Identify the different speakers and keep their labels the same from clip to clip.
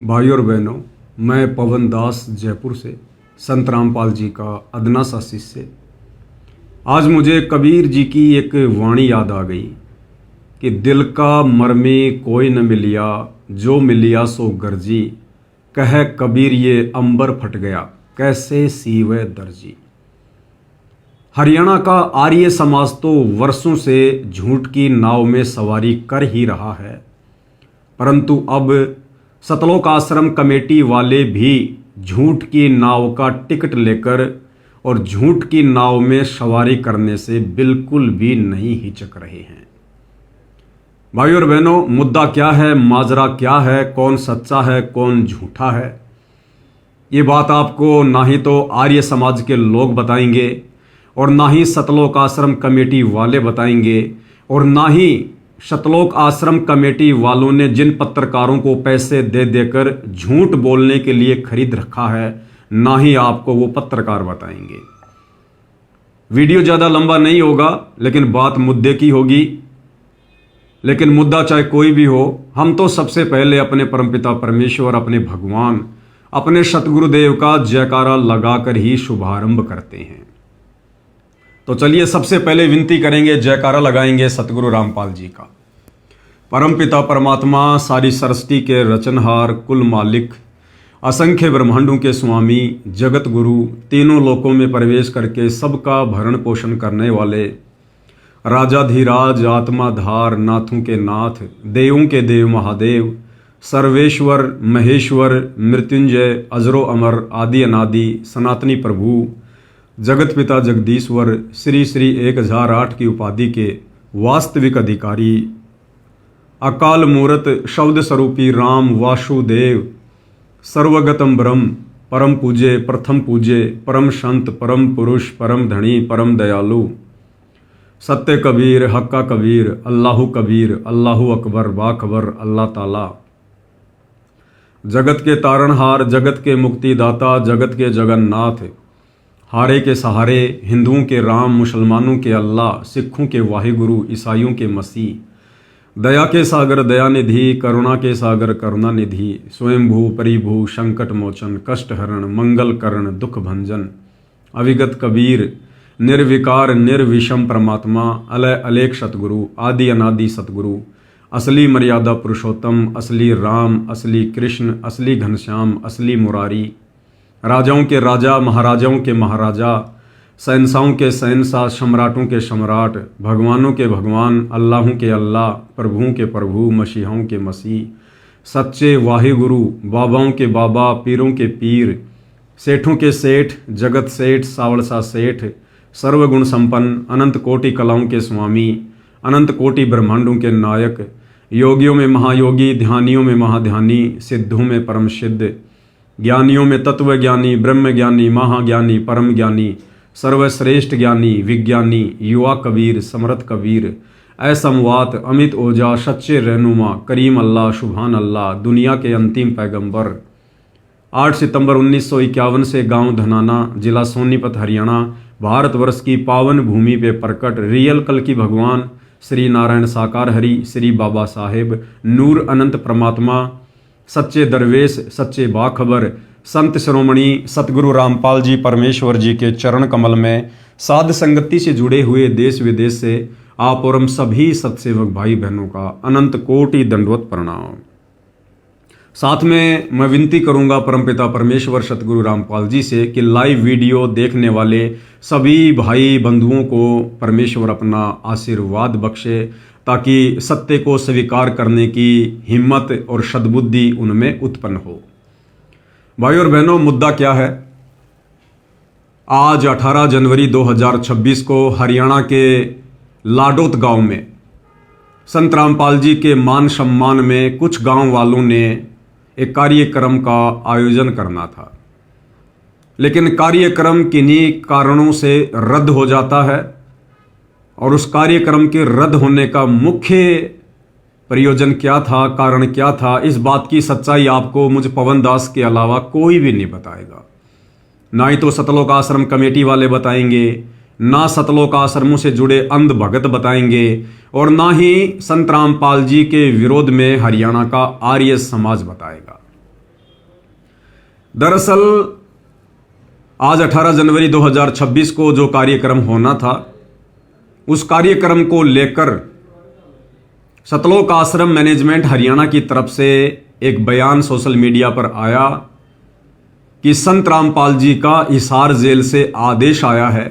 Speaker 1: भाई और बहनों, मैं पवन दास जयपुर से संत रामपाल जी का अदना सा शिष्य। आज मुझे कबीर जी की एक वाणी याद आ गई कि दिल का मरमे कोई न मिलिया, जो मिलिया सो गर्जी। कह कबीर ये अंबर फट गया, कैसे सीवे दर्जी। हरियाणा का आर्य समाज तो वर्षों से झूठ की नाव में सवारी कर ही रहा है, परंतु अब सतलोक आश्रम कमेटी वाले भी झूठ की नाव का टिकट लेकर और झूठ की नाव में सवारी करने से बिल्कुल भी नहीं हिचक रहे हैं। भाई और बहनों, मुद्दा क्या है, माजरा क्या है, कौन सच्चा है, कौन झूठा है, ये बात आपको ना ही तो आर्य समाज के लोग बताएंगे और ना ही सतलोक आश्रम कमेटी वाले बताएंगे और ना ही सतलोक आश्रम कमेटी वालों ने जिन पत्रकारों को पैसे दे देकर झूठ बोलने के लिए खरीद रखा है, ना ही आपको वो पत्रकार बताएंगे। वीडियो ज़्यादा लंबा नहीं होगा, लेकिन बात मुद्दे की होगी। लेकिन मुद्दा चाहे कोई भी हो, हम तो सबसे पहले अपने परमपिता परमेश्वर, अपने भगवान, अपने सतगुरुदेव का जयकारा लगाकर ही शुभारंभ करते हैं। तो चलिए सबसे पहले विनती करेंगे, जयकारा लगाएंगे सतगुरु रामपाल जी का। परमपिता परमात्मा, सारी सृष्टि के रचनहार, कुल मालिक, असंख्य ब्रह्मांडों के स्वामी, जगत गुरु, तीनों लोकों में प्रवेश करके सबका भरण पोषण करने वाले, राजाधिराज, आत्माधार, नाथों के नाथ, देवों के देव महादेव, सर्वेश्वर, महेश्वर, मृत्युंजय, अजरो अमर, आदि अनादि, सनातनी प्रभु, जगत पिता जगदीश्वर, श्री श्री 1008 की उपाधि के वास्तविक अधिकारी, अकाल मूरत, शब्द स्वरूपी राम वासुदेव, सर्वगतम ब्रह्म, परम पूजे, प्रथम पूजे, परम संत, परम पुरुष, परम धनी, परम दयालु, सत्य कबीर, हक्का कबीर, अल्लाहु कबीर, अल्लाहु अकबर, बाखबर, अल्लाह ताला, जगत के तारणहार, जगत के मुक्तिदाता, जगत के जगन्नाथ, हारे के सहारे, हिंदुओं के राम, मुसलमानों के अल्लाह, सिखों के वाहिगुरु, ईसाइयों के मसीह, दया के सागर दयानिधि, करुणा के सागर करुणानिधि, स्वयंभू परिभू, संकट मोचन, कष्ट हरण, मंगल करण, दुख भंजन, अविगत कबीर, निर्विकार निर्विषम परमात्मा, अलय अलेख सतगुरु, आदि अनादि सतगुरु, असली मर्यादा पुरुषोत्तम, असली राम, असली कृष्ण, असली घनश्याम, असली मुरारी, राजाओं के राजा, महाराजाओं के महाराजा, शहंशाहों के शहंशाह, सम्राटों के सम्राट, भगवानों के भगवान, अल्लाहों के अल्लाह, प्रभुओं के प्रभु, मसीहों के मसीह, सच्चे वाहिगुरु, बाबाओं के बाबा, पीरों के पीर, सेठों के सेठ, जगत सेठ, सावड़सा सेठ, सर्वगुण संपन्न, अनंत कोटि कलाओं के स्वामी, अनंत कोटि ब्रह्मांडों के नायक, योगियों में महायोगी, ध्यानियों में महाध्यानी, सिद्धों में परम सिद्ध, ज्ञानियों में तत्व ज्ञानी, ब्रह्म ज्ञानी, महाज्ञानी, परम ज्ञानी, सर्वश्रेष्ठ ज्ञानी, विज्ञानी, युवा कबीर, समर्थ कबीर, असमवात, अमित ओजा, सच्चे रहनुमा, करीम अल्लाह, शुभान अल्लाह, दुनिया के अंतिम पैगंबर। 8 सितंबर 1951 से गांव धनाना, जिला सोनीपत, हरियाणा, भारतवर्ष की पावन भूमि पे प्रकट रियल कल की भगवान श्री नारायण साकार हरि, श्री बाबा साहेब, नूर अनंत परमात्मा, सच्चे दरवेश, सच्चे बाखबर, संत शिरोमणि सतगुरु रामपाल जी परमेश्वर जी के चरण कमल में साध संगति से जुड़े हुए देश विदेश से आप और हम सभी सत्सेवक भाई बहनों का अनंत कोटि दंडवत प्रणाम। साथ में मैं विनती करूंगा परमपिता परमेश्वर सतगुरु रामपाल जी से कि लाइव वीडियो देखने वाले सभी भाई बंधुओं को परमेश्वर अपना आशीर्वाद बख्शे, ताकि सत्य को स्वीकार करने की हिम्मत और सद्बुद्धि उनमें उत्पन्न हो। भाई और बहनों, मुद्दा क्या है? आज 18 जनवरी 2026 को हरियाणा के लाडोत गांव में संत रामपाल जी के मान सम्मान में कुछ गांव वालों ने एक कार्यक्रम का आयोजन करना था, लेकिन कार्यक्रम किन्हीं कारणों से रद्द हो जाता है और उस कार्यक्रम के रद्द होने का मुख्य प्रयोजन क्या था, कारण क्या था, इस बात की सच्चाई आपको मुझ पवन दास के अलावा कोई भी नहीं बताएगा। ना ही तो सतलोक आश्रम कमेटी वाले बताएंगे, ना सतलोक आश्रमों से जुड़े अंध भगत बताएंगे और ना ही संत रामपाल जी के विरोध में हरियाणा का आर्य समाज बताएगा। दरअसल आज 18 जनवरी 2026 को जो कार्यक्रम होना था, उस कार्यक्रम को लेकर सतलोक आश्रम मैनेजमेंट हरियाणा की तरफ से एक बयान सोशल मीडिया पर आया कि संत रामपाल जी का हिसार जेल से आदेश आया है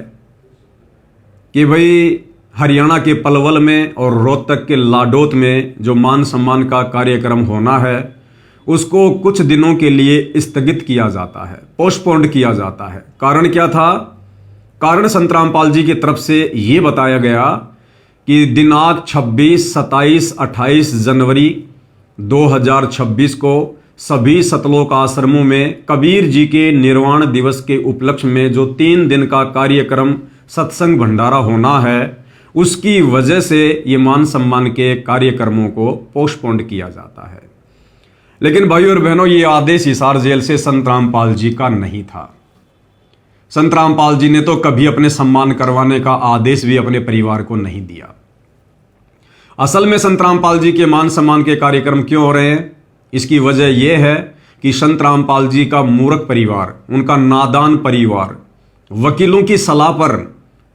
Speaker 1: कि भाई हरियाणा के पलवल में और रोहतक के लाडोत में जो मान सम्मान का कार्यक्रम होना है उसको कुछ दिनों के लिए स्थगित किया जाता है, पोस्टपोन्ड किया जाता है। कारण क्या था? कारण संत रामपाल जी की तरफ से ये बताया गया कि दिनांक 26, 27, 28 जनवरी 2026 को सभी सतलोक आश्रमों में कबीर जी के निर्वाण दिवस के उपलक्ष्य में जो 3 दिन का कार्यक्रम सत्संग भंडारा होना है, उसकी वजह से ये मान सम्मान के कार्यक्रमों को पोस्टपोन्ड किया जाता है। लेकिन भाइयों और बहनों, ये आदेश हिसार जेल से संत रामपाल जी का नहीं था। संत रामपाल जी ने तो कभी अपने सम्मान करवाने का आदेश भी अपने परिवार को नहीं दिया। असल में संत रामपाल जी के मान सम्मान के कार्यक्रम क्यों हो रहे हैं? इसकी वजह यह है कि संत रामपाल जी का मूर्ख परिवार, उनका नादान परिवार, वकीलों की सलाह पर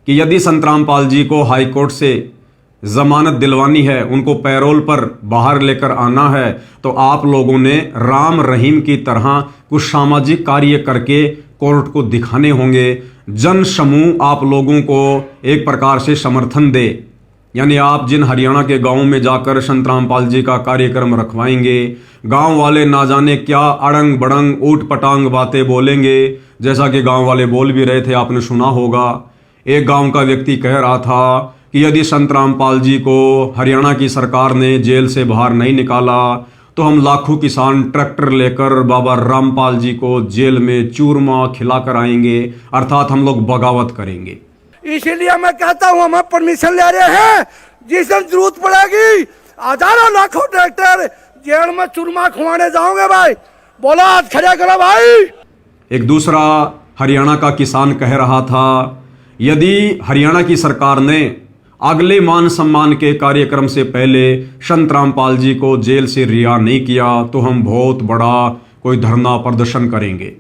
Speaker 1: कि यदि संत रामपाल जी को हाई कोर्ट से जमानत दिलवानी है, उनको पैरोल पर बाहर लेकर आना है, तो आप लोगों ने राम रहीम की तरह कुछ सामाजिक कार्य करके कोर्ट को दिखाने होंगे। जन समूह आप लोगों को एक प्रकार से समर्थन दे, यानी आप जिन हरियाणा के गांवों में जाकर संत रामपाल जी का कार्यक्रम रखवाएंगे, गांव वाले ना जाने क्या अड़ंग बड़ंग ऊट पटांग बातें बोलेंगे, जैसा कि गांव वाले बोल भी रहे थे, आपने सुना होगा। एक गांव का व्यक्ति कह रहा था कि यदि संत रामपाल जी को हरियाणा की सरकार ने जेल से बाहर नहीं निकाला तो हम लाखों किसान ट्रैक्टर लेकर बाबा रामपाल जी को जेल में चूरमा खिलाकर आएंगे, अर्थात हम लोग बगावत करेंगे।
Speaker 2: इसीलिए मैं कहता हूँ हम परमिशन ले रहे हैं, जिस दिन जरूरत पड़ेगी हजारों लाखों ट्रैक्टर जेल में चूरमा खुआने जाओगे भाई। बोला हाथ खड़े करो भाई।
Speaker 1: एक दूसरा हरियाणा का किसान कह रहा था, यदि हरियाणा की सरकार ने अगले मान सम्मान के कार्यक्रम से पहले संत रामपाल जी को जेल से रिहा नहीं किया तो हम बहुत बड़ा कोई धरना प्रदर्शन करेंगे।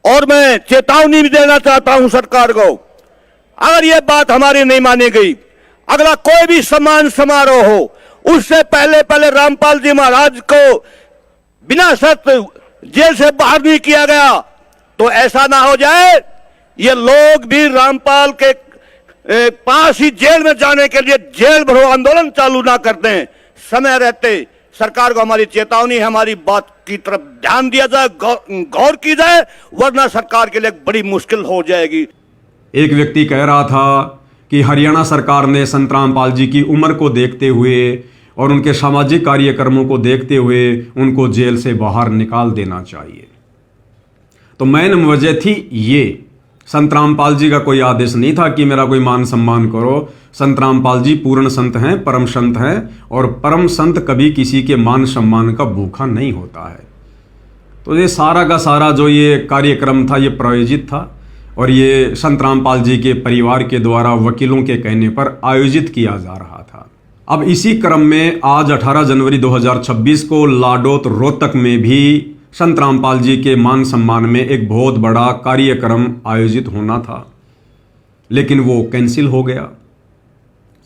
Speaker 2: और मैं चेतावनी भी देना चाहता हूं सरकार को, अगर ये बात हमारी नहीं मानी गई, अगला कोई भी सम्मान समारोह हो, उससे पहले रामपाल जी महाराज को बिना शर्त जेल से बाहर नहीं किया गया तो ऐसा ना हो जाए ये लोग भी रामपाल के पास ही जेल में जाने के लिए जेल भरो आंदोलन चालू ना कर दें। समय रहते सरकार को हमारी चेतावनी है, हमारी बात की तरफ ध्यान दिया जाए, गौर की जाए, वरना सरकार के लिए बड़ी मुश्किल हो जाएगी।
Speaker 1: एक व्यक्ति कह रहा था कि हरियाणा सरकार ने संत रामपाल जी की उम्र को देखते हुए और उनके सामाजिक कार्यक्रमों को देखते हुए उनको जेल से बाहर निकाल देना चाहिए। तो मेन वजह थी ये, संत रामपाल जी का कोई आदेश नहीं था कि मेरा कोई मान सम्मान करो। संत रामपाल जी पूर्ण संत हैं, परम संत हैं, और परम संत कभी किसी के मान सम्मान का भूखा नहीं होता है। तो ये सारा का सारा जो ये कार्यक्रम था ये प्रायोजित था और ये संत रामपाल जी के परिवार के द्वारा वकीलों के कहने पर आयोजित किया जा रहा था। अब इसी क्रम में आज 18 जनवरी 2026 को लाडोत रोहतक में भी संत रामपाल जी के मान सम्मान में एक बहुत बड़ा कार्यक्रम आयोजित होना था, लेकिन वो कैंसिल हो गया।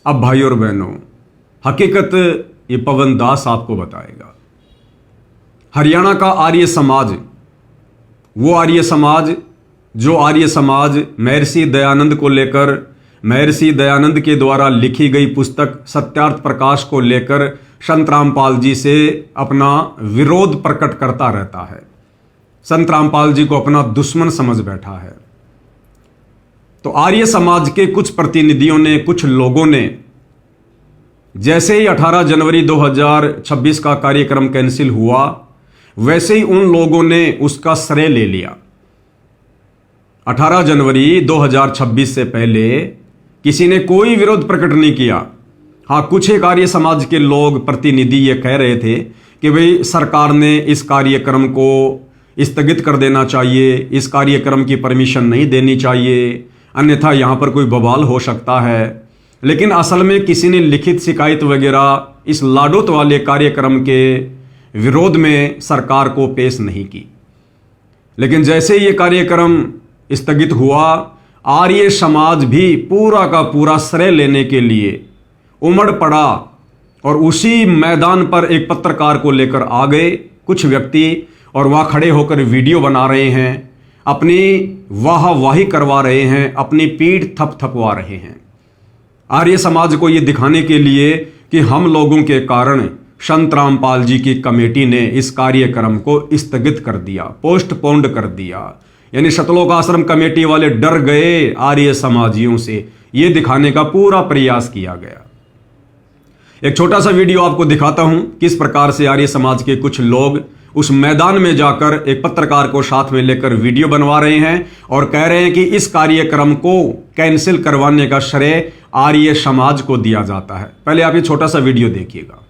Speaker 1: अब भाई और बहनों, हकीकत ये पवन दास आपको बताएगा। हरियाणा का आर्य समाज, वो आर्य समाज जो आर्य समाज महर्षि दयानंद को लेकर, महर्षि दयानंद के द्वारा लिखी गई पुस्तक सत्यार्थ प्रकाश को लेकर संत रामपाल जी से अपना विरोध प्रकट करता रहता है, संत रामपाल जी को अपना दुश्मन समझ बैठा है। तो आर्य समाज के कुछ प्रतिनिधियों ने, कुछ लोगों ने, जैसे ही 18 जनवरी 2026 का कार्यक्रम कैंसिल हुआ, वैसे ही उन लोगों ने उसका श्रेय ले लिया। 18 जनवरी 2026 से पहले किसी ने कोई विरोध प्रकट नहीं किया। हाँ, कुछ एक आर्य समाज के लोग, प्रतिनिधि ये कह रहे थे कि भाई सरकार ने इस कार्यक्रम को स्थगित कर देना चाहिए, इस कार्यक्रम की परमिशन नहीं देनी चाहिए, अन्यथा यहाँ पर कोई बवाल हो सकता है। लेकिन असल में किसी ने लिखित शिकायत वगैरह इस लाडोत वाले कार्यक्रम के विरोध में सरकार को पेश नहीं की। लेकिन जैसे ये कार्यक्रम स्थगित हुआ, आर्य समाज भी पूरा का पूरा श्रेय लेने के लिए उमड़ पड़ा और उसी मैदान पर एक पत्रकार को लेकर आ गए कुछ व्यक्ति, और वहाँ खड़े होकर वीडियो बना रहे हैं, अपनी वाहवाही करवा रहे हैं, अपनी पीठ थपथपवा रहे हैं। आर्य समाज को ये दिखाने के लिए कि हम लोगों के कारण संत रामपाल जी की कमेटी ने इस कार्यक्रम को स्थगित कर दिया, पोस्टपोन्ड कर दिया। यानी सतलोक आश्रम कमेटी वाले डर गए आर्य समाजियों से, ये दिखाने का पूरा प्रयास किया गया। एक छोटा सा वीडियो आपको दिखाता हूं, किस प्रकार से आर्य समाज के कुछ लोग उस मैदान में जाकर एक पत्रकार को साथ में लेकर वीडियो बनवा रहे हैं और कह रहे हैं कि इस कार्यक्रम को कैंसिल करवाने का श्रेय आर्य समाज को दिया जाता है। पहले आप ये छोटा सा वीडियो देखिएगा।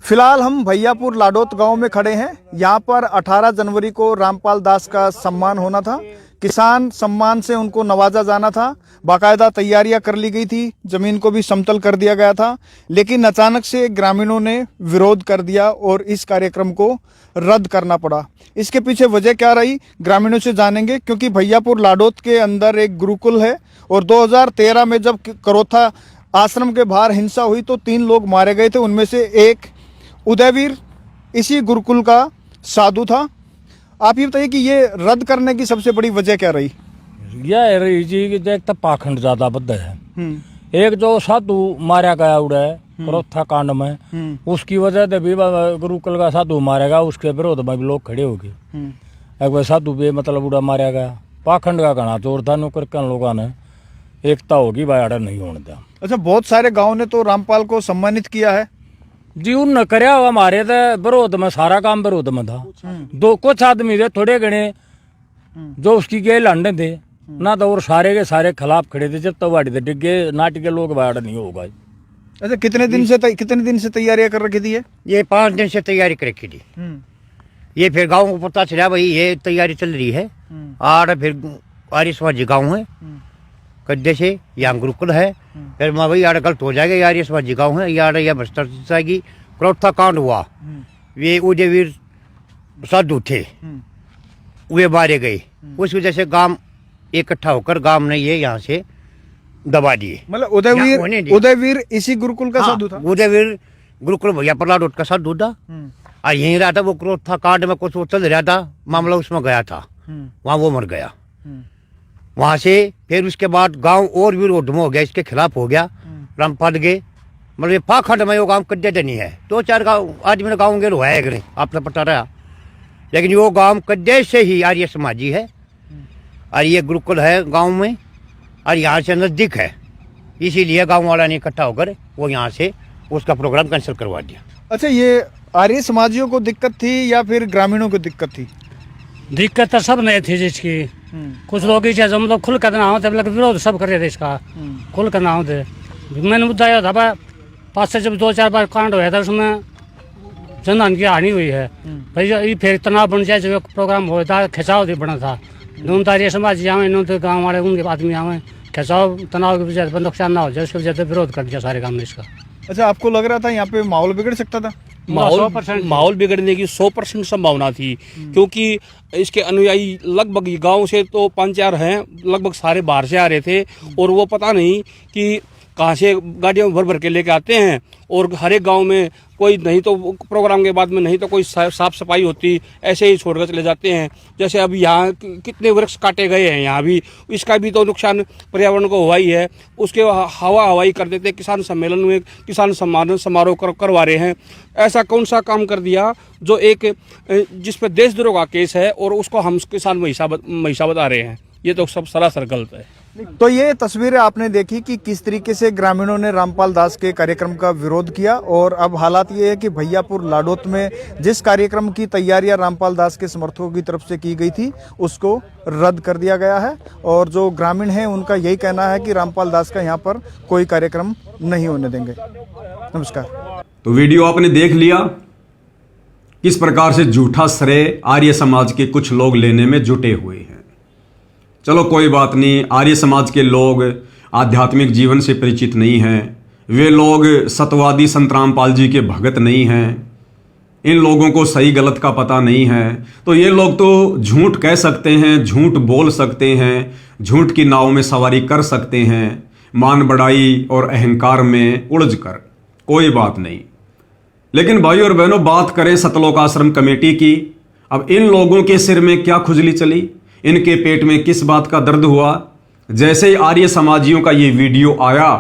Speaker 3: फिलहाल हम भैयापुर लाडोत गांव में खड़े हैं। यहाँ पर 18 जनवरी को रामपाल दास का सम्मान होना था, किसान सम्मान से उनको नवाजा जाना था, बाकायदा तैयारियां कर ली गई थी, जमीन को भी समतल कर दिया गया था, लेकिन अचानक से ग्रामीणों ने विरोध कर दिया और इस कार्यक्रम को रद्द करना पड़ा। इसके पीछे वजह क्या रही, ग्रामीणों से जानेंगे, क्योंकि भैयापुर लाडोत के अंदर एक गुरुकुल है और 2013 में जब करोथा आश्रम के बाहर हिंसा हुई तो 3 लोग मारे गए थे, उनमें से एक उदयवीर इसी गुरुकुल का साधु था। आप ये बताइए कि ये रद्द करने की सबसे बड़ी वजह क्या रही?
Speaker 4: यह रही जी कि देख तक पाखंड ज्यादा बद्ध है। एक जो साधु मारा गया उड़े करोथा कांड में, उसकी वजह से भी गुरुकुल का साधु मारेगा, उसके विरोध में भी लोग खड़े हो गए। एक बार साधु भी मतलब उड़ा मारा गया, पाखंड का घना जोर था, नौकर के लोगों ने एकता होगी भाई आड़ा नहीं होने दिया।
Speaker 3: अच्छा, बहुत सारे गांव ने तो रामपाल को सम्मानित किया है
Speaker 4: जी, उन करया हुआ हमारे तो विरोध में, सारा काम विरोध में था। दो कुछ आदमी थे थोड़े गणे जो उसकी के लंडे थे ना, तो और सारे के सारे खिलाफ खड़े थे। जब तो वाड़ी थे डिग्गे नाट के लोग बाड़ा नहीं होगा।
Speaker 3: अच्छा, कितने दिन से तैयारियां कर रखी थी?
Speaker 5: ये 5 दिन से तैयारी कर रखी थी। ये फिर गाँव को पता चला भाई ये तैयारी चल रही है, और फिर आर्य समाजी गाँव है कद्दे से, यहाँ गुरुकुल है, फिर मैं भाई यार गलत हो जाएगा, यार ये समाजी गाँव है, यार यह भ्रष्टाचार जाएगी। करोथा कांड हुआ, वे उदयवीर साधु थे, वे मारे गए, उस वजह से गांव इकट्ठा होकर गांव ने ये यहाँ से दबा दिए।
Speaker 3: मतलब उदयवीर इसी गुरुकुल का साधु था?
Speaker 5: उदयवीर गुरुकुल भैया प्रहलाद का साधु था, और यहीं रहा था। वो करोथा कांड में कुछ वो चल रहा था मामला, उसमें गया था, वहाँ वो मर गया। वहां से फिर उसके बाद गांव और विरोध में हो गया, इसके खिलाफ हो गया। रामपाल के मतलब पाखंड में वो गांव कद्दे नहीं है, 2-4 गाँव आदमी ने गाँव गेलो है नहीं, आपने पता रहा, लेकिन वो गांव कद्दे से ही आर्य समाजी है, और ये गुरुकुल है गांव में, और यहाँ से नजदीक है, इसीलिए गांव वाला ने इकट्ठा होकर वो यहाँ से उसका प्रोग्राम कैंसिल करवा दिया।
Speaker 3: अच्छा, ये आर्य समाजियों को दिक्कत थी या फिर ग्रामीणों को दिक्कत थी?
Speaker 6: दिक्कत तो सब नहीं थी जिसकी, कुछ लोग इसे जो मतलब खुल करना होते, विरोध सब कर रहे थे इसका, खुल करना होते। मैंने मुद्दा यह था भाई, 5 से जब 2-4 बार कांड हुआ था, उसमें जनधन की हानि हुई है भाई, ये फिर तनाव बन जाए, जो प्रोग्राम हुआ था खिंचाव भी बना था, दोनों तारिया समाज आवे, इन तो गाँव वाले उनके आदमी आवे, खिंचाव तनाव की वजह से नुकसान ना हो जाए, उसकी वजह से विरोध कर दिया सारे काम में इसका।
Speaker 3: अच्छा, आपको लग रहा था यहाँ पे माहौल बिगड़ सकता था?
Speaker 7: माहौल बिगड़ने की 100% संभावना थी, क्योंकि इसके अनुयायी लगभग गांव से तो 5-4 हैं, लगभग सारे बाहर से आ रहे थे, और वो पता नहीं कि कहाँ से गाड़ियों में भर भर के लेके आते हैं, और हर एक गाँव में कोई नहीं तो प्रोग्राम के बाद में नहीं तो कोई साफ सफाई होती, ऐसे ही छोड़कर चले जाते हैं। जैसे अभी यहाँ कितने वृक्ष काटे गए हैं, यहाँ भी इसका भी तो नुकसान पर्यावरण को हुआ ही है। उसके हवाई कर देते, किसान सम्मेलन में किसान सम्मान समारोह करवा रहे हैं। ऐसा कौन सा काम कर दिया जो एक जिस पर देशद्रोह का केस है, और उसको हम किसान महिषा बता रहे हैं? ये तो सब सरासर गलत है।
Speaker 3: तो ये तस्वीरें आपने देखी कि किस तरीके से ग्रामीणों ने रामपाल दास के कार्यक्रम का विरोध किया, और अब हालात ये है कि भैयापुर लाडोत में जिस कार्यक्रम की तैयारियां रामपाल दास के समर्थकों की तरफ से की गई थी उसको रद्द कर दिया गया है, और जो ग्रामीण हैं उनका यही कहना है कि रामपाल दास का यहाँ पर कोई कार्यक्रम नहीं होने देंगे। नमस्कार।
Speaker 1: तो वीडियो आपने देख लिया, किस प्रकार से झूठा श्रेय आर्य समाज के कुछ लोग लेने में जुटे हुए हैं। चलो कोई बात नहीं, आर्य समाज के लोग आध्यात्मिक जीवन से परिचित नहीं हैं, वे लोग सतवादी संत रामपाल जी के भगत नहीं हैं, इन लोगों को सही गलत का पता नहीं है, तो ये लोग तो झूठ कह सकते हैं, झूठ बोल सकते हैं, झूठ की नाव में सवारी कर सकते हैं, मान बढ़ाई और अहंकार में उलझ कर, कोई बात नहीं। लेकिन भाई और बहनों, बात करें सतलोक आश्रम कमेटी की। अब इन लोगों के सिर में क्या खुजली चली, इनके पेट में किस बात का दर्द हुआ। जैसे ही आर्य समाजियों का ये वीडियो आया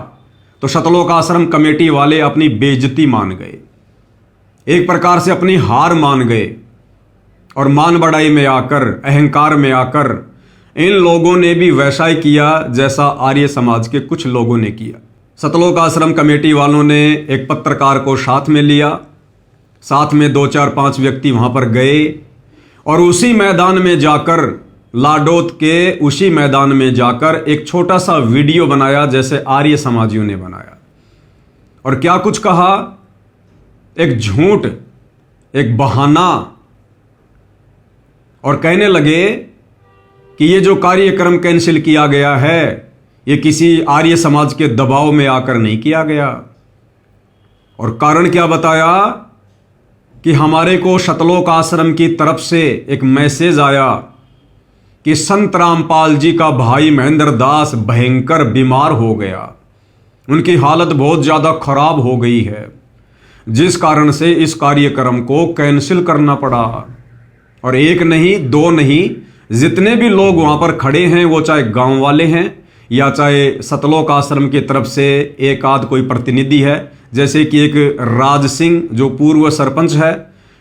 Speaker 1: तो सतलोक आश्रम कमेटी वाले अपनी बेइज्जती मान गए, एक प्रकार से अपनी हार मान गए, और मान बढ़ाई में आकर, अहंकार में आकर इन लोगों ने भी वैसा ही किया जैसा आर्य समाज के कुछ लोगों ने किया। सतलोक आश्रम कमेटी वालों ने एक पत्रकार को साथ में लिया, साथ में 2 4 5 व्यक्ति वहां पर गए और उसी मैदान में जाकर, लाडोत के उसी मैदान में जाकर एक छोटा सा वीडियो बनाया जैसे आर्य समाजियों ने बनाया। और क्या कुछ कहा, एक झूठ, एक बहाना, और कहने लगे कि ये जो कार्यक्रम कैंसिल किया गया है ये किसी आर्य समाज के दबाव में आकर नहीं किया गया। और कारण क्या बताया कि हमारे को सतलोक आश्रम की तरफ से एक मैसेज आया कि संत रामपाल जी का भाई महेंद्र दास भयंकर बीमार हो गया, उनकी हालत बहुत ज़्यादा खराब हो गई है, जिस कारण से इस कार्यक्रम को कैंसिल करना पड़ा। और एक नहीं, 2 नहीं, जितने भी लोग वहां पर खड़े हैं, वो चाहे गांव वाले हैं या चाहे सतलोक आश्रम की तरफ से एक आध कोई प्रतिनिधि है, जैसे कि एक राज सिंह जो पूर्व सरपंच है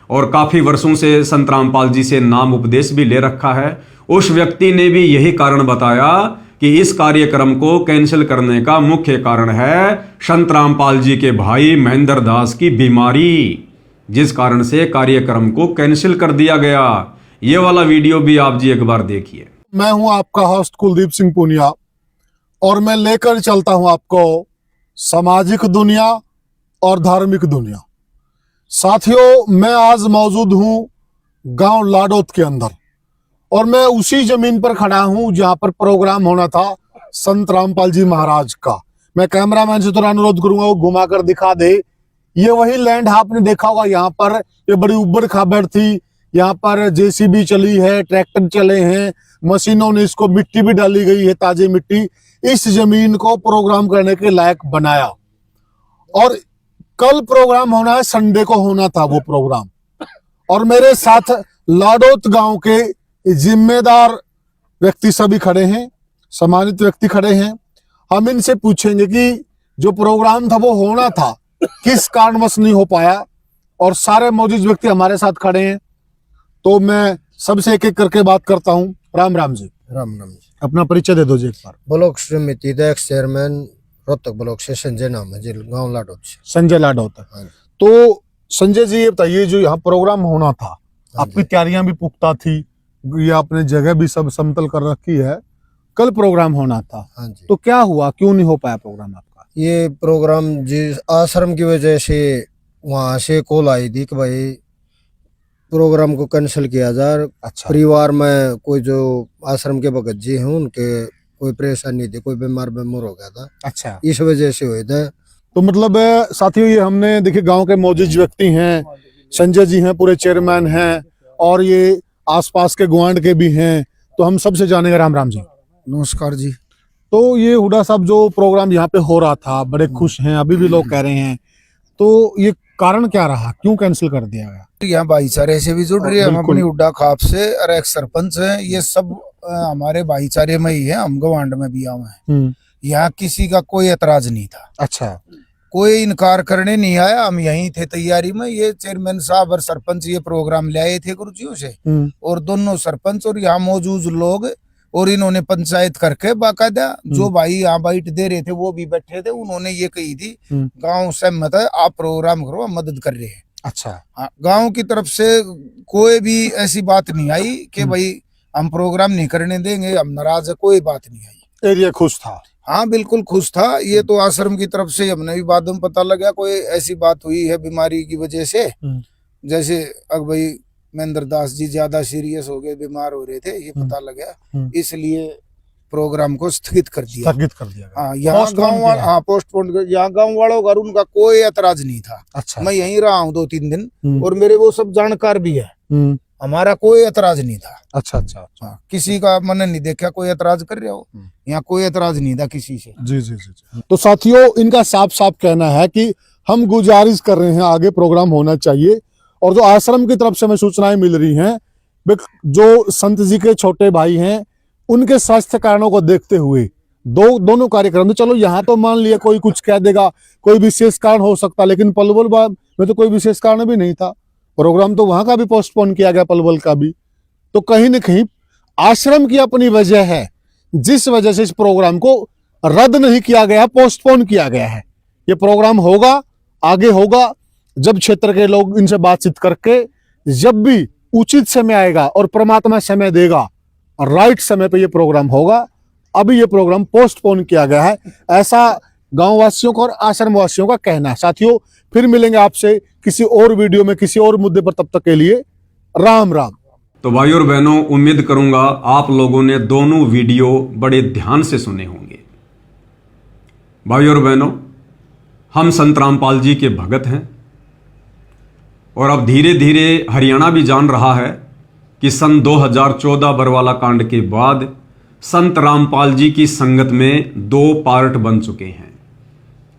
Speaker 1: और काफ़ी वर्षों से संत रामपाल जी से नाम उपदेश भी ले रखा है, उस व्यक्ति ने भी यही कारण बताया कि इस कार्यक्रम को कैंसिल करने का मुख्य कारण है संत रामपाल जी के भाई महेंद्र दास की बीमारी, जिस कारण से कार्यक्रम को कैंसिल कर दिया गया। ये वाला वीडियो भी आप जी एक बार देखिए।
Speaker 8: मैं हूं आपका होस्ट कुलदीप सिंह पुनिया और मैं लेकर चलता हूं आपको सामाजिक दुनिया और धार्मिक दुनिया। साथियों, मैं आज मौजूद हूं गांव लाडोत के अंदर और मैं उसी जमीन पर खड़ा हूं जहां पर प्रोग्राम होना था संत रामपाल जी महाराज का। मैं कैमरामैन से थोड़ा अनुरोध करूंगा वो घुमा कर दिखा दे। ये वही लैंड आपने देखा होगा, यहाँ पर ये बड़ी उबड़ खाबड़ थी, यहाँ पर जेसीबी चली है, ट्रैक्टर चले हैं, मशीनों ने इसको मिट्टी भी डाली गई है, ताजी मिट्टी, इस जमीन को प्रोग्राम करने के लायक बनाया। और कल प्रोग्राम होना है, संडे को होना था वो प्रोग्राम, और मेरे साथ लाडोत गांव के जिम्मेदार व्यक्ति सभी खड़े हैं, सम्मानित व्यक्ति खड़े हैं। हम इनसे पूछेंगे कि जो प्रोग्राम था वो होना था, किस कारणवश नहीं हो पाया, और सारे मौजूद व्यक्ति हमारे साथ खड़े हैं। तो मैं सबसे एक एक करके बात करता हूँ। राम राम जी।
Speaker 9: राम राम जी।
Speaker 8: अपना परिचय दे दो जी एक बार।
Speaker 9: ब्लॉक समिति अध्यक्ष चेयरमैन रोहतक ब्लॉक से संजय नाम है जी, गाँव लाडोत से।
Speaker 8: संजय लाडोत।
Speaker 9: हाँ जी।
Speaker 8: तो संजय जी ये बताइए, जो यहाँ प्रोग्राम होना था, आपकी तैयारियां भी पुख्ता थी, ये आपने जगह भी सब समतल कर रखी है, कल प्रोग्राम होना था।
Speaker 9: हाँ जी।
Speaker 8: तो क्या हुआ, क्यों नहीं हो पाया प्रोग्राम आपका?
Speaker 9: ये प्रोग्राम जी आश्रम की वजह से वहाँ से कॉल आई थी कि भाई प्रोग्राम को कैंसिल किया जाए।
Speaker 8: अच्छा।
Speaker 9: परिवार में कोई जो आश्रम के भगत जी हैं उनके कोई परेशानी थी, कोई बीमार हो गया था।
Speaker 8: अच्छा,
Speaker 9: इस वजह से हुए थे।
Speaker 8: तो मतलब साथियों, ये हमने देखिए गांव के मौजूद व्यक्ति हैं, संजय जी हैं, पूरे चेयरमैन हैं, और ये आसपास के गुआंड के भी हैं, तो हम सबसे जानेंगे। राम राम जी।
Speaker 9: नमस्कार जी।
Speaker 8: तो ये हुडा साहब, जो प्रोग्राम यहाँ पे हो रहा था, बड़े खुश हैं, अभी भी लोग कह रहे हैं, तो ये कारण क्या रहा, क्यों कैंसिल कर दिया गया?
Speaker 10: यहाँ भाईचारे से भी जुड़ रही है, हम
Speaker 8: बिल्कुल।
Speaker 10: अपनी हुड्डा खाप से, और एक सरपंच है, ये सब हमारे भाईचारे में ही है, हम गवांड में भी आए हैं। यहाँ किसी का कोई एतराज नहीं था।
Speaker 8: अच्छा।
Speaker 10: कोई इनकार करने नहीं आया, हम यहीं थे तैयारी में। ये चेयरमैन साहब और सरपंच ये प्रोग्राम ले आए थे गुरुजियों से, और दोनों सरपंच और यहाँ मौजूद लोग, और इन्होंने पंचायत करके बाकायदा जो भाई यहाँ बाइट दे रहे थे वो भी बैठे थे, उन्होंने ये कही थी गांव सहमत है, आप प्रोग्राम करो, हम मदद कर रहे हैं।
Speaker 8: अच्छा।
Speaker 10: हाँ, गांव की तरफ से कोई भी ऐसी बात नहीं आई कि भाई हम प्रोग्राम नहीं करने देंगे, हम नाराज है, कोई बात नहीं आई।
Speaker 8: एरिया खुश था।
Speaker 10: हाँ बिल्कुल खुश था। ये तो आश्रम की तरफ से हमने भी बाद में पता लगा कोई ऐसी बात हुई है बीमारी की वजह से, जैसे अब भाई महेंद्र दास जी ज्यादा सीरियस हो गए, बीमार हो रहे थे, ये पता लगा, इसलिए प्रोग्राम को स्थगित कर दिया।
Speaker 8: स्थगित कर दिया गया।
Speaker 10: हाँ, यहाँ गाँव वाला, हाँ पोस्टपोन कर, यहाँ गाँव वालों का उनका कोई एतराज नहीं था।
Speaker 8: अच्छा।
Speaker 10: मैं यहीं रहा हूँ 2-3 दिन और मेरे वो सब जानकार भी है, हमारा कोई एतराज नहीं था।
Speaker 8: अच्छा अच्छा।
Speaker 10: हाँ, किसी का मन नहीं देखा कोई एतराज कर रहे हो, यहाँ कोई एतराज नहीं था किसी से।
Speaker 8: जी जी जी जी। तो साथियों, इनका साफ साफ कहना है कि हम गुजारिश कर रहे हैं आगे प्रोग्राम होना चाहिए, और जो आश्रम की तरफ से हमें सूचनाएं मिल रही हैं, जो संत जी के छोटे भाई हैं उनके स्वास्थ्य कारणों को देखते हुए दोनों कार्यक्रम, तो चलो यहाँ तो मान लिया कोई कुछ कह देगा, कोई विशेष कारण हो सकता, लेकिन पलवल में तो कोई विशेष कारण भी नहीं था। प्रोग्राम तो वहां का भी पोस्टपोन किया गया, पलवल का भी। तो कहीं न कहीं आश्रम की अपनी वजह है, जिस वजह से इस प्रोग्राम को रद्द नहीं किया गया, पोस्टपोन किया गया है। ये प्रोग्राम होगा, आगे होगा, जब क्षेत्र के लोग इनसे बातचीत करके, जब भी उचित समय आएगा और परमात्मा समय देगा, राइट समय पे ये प्रोग्राम होगा। अभी ये प्रोग्राम पोस्टपोन किया गया है, ऐसा गांव वासियों का और आश्रम वासियों का कहना है। साथियों, फिर मिलेंगे आपसे किसी और वीडियो में किसी और मुद्दे पर, तब तक के लिए राम राम।
Speaker 1: तो भाई और बहनों, उम्मीद करूंगा आप लोगों ने दोनों वीडियो बड़े ध्यान से सुने होंगे। भाई और बहनों, हम संत रामपाल जी के भगत हैं, और अब धीरे धीरे हरियाणा भी जान रहा है कि सन 2014 बरवाला कांड के बाद संत रामपाल जी की संगत में 2 पार्ट बन चुके हैं।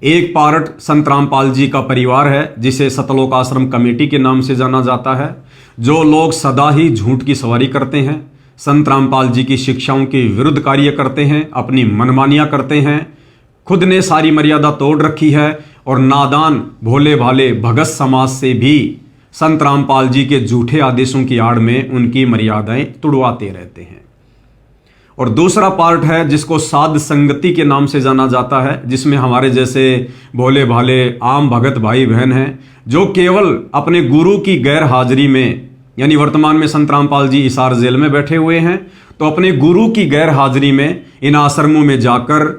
Speaker 1: एक पार्ट संत रामपाल जी का परिवार है, जिसे सतलोक आश्रम कमेटी के नाम से जाना जाता है, जो लोग सदा ही झूठ की सवारी करते हैं, संत रामपाल जी की शिक्षाओं के विरुद्ध कार्य करते हैं, अपनी मनमानियां करते हैं, खुद ने सारी मर्यादा तोड़ रखी है, और नादान भोले भाले भगत समाज से भी संत रामपाल जी के झूठे आदेशों की आड़ में उनकी मर्यादाएं तुड़वाते रहते हैं। और दूसरा पार्ट है जिसको साध संगति के नाम से जाना जाता है, जिसमें हमारे जैसे भोले भाले आम भगत भाई बहन हैं, जो केवल अपने गुरु की गैर हाजिरी में, यानी वर्तमान में संत रामपाल जी हिसार जेल में बैठे हुए हैं, तो अपने गुरु की गैर हाजिरी में इन आश्रमों में जाकर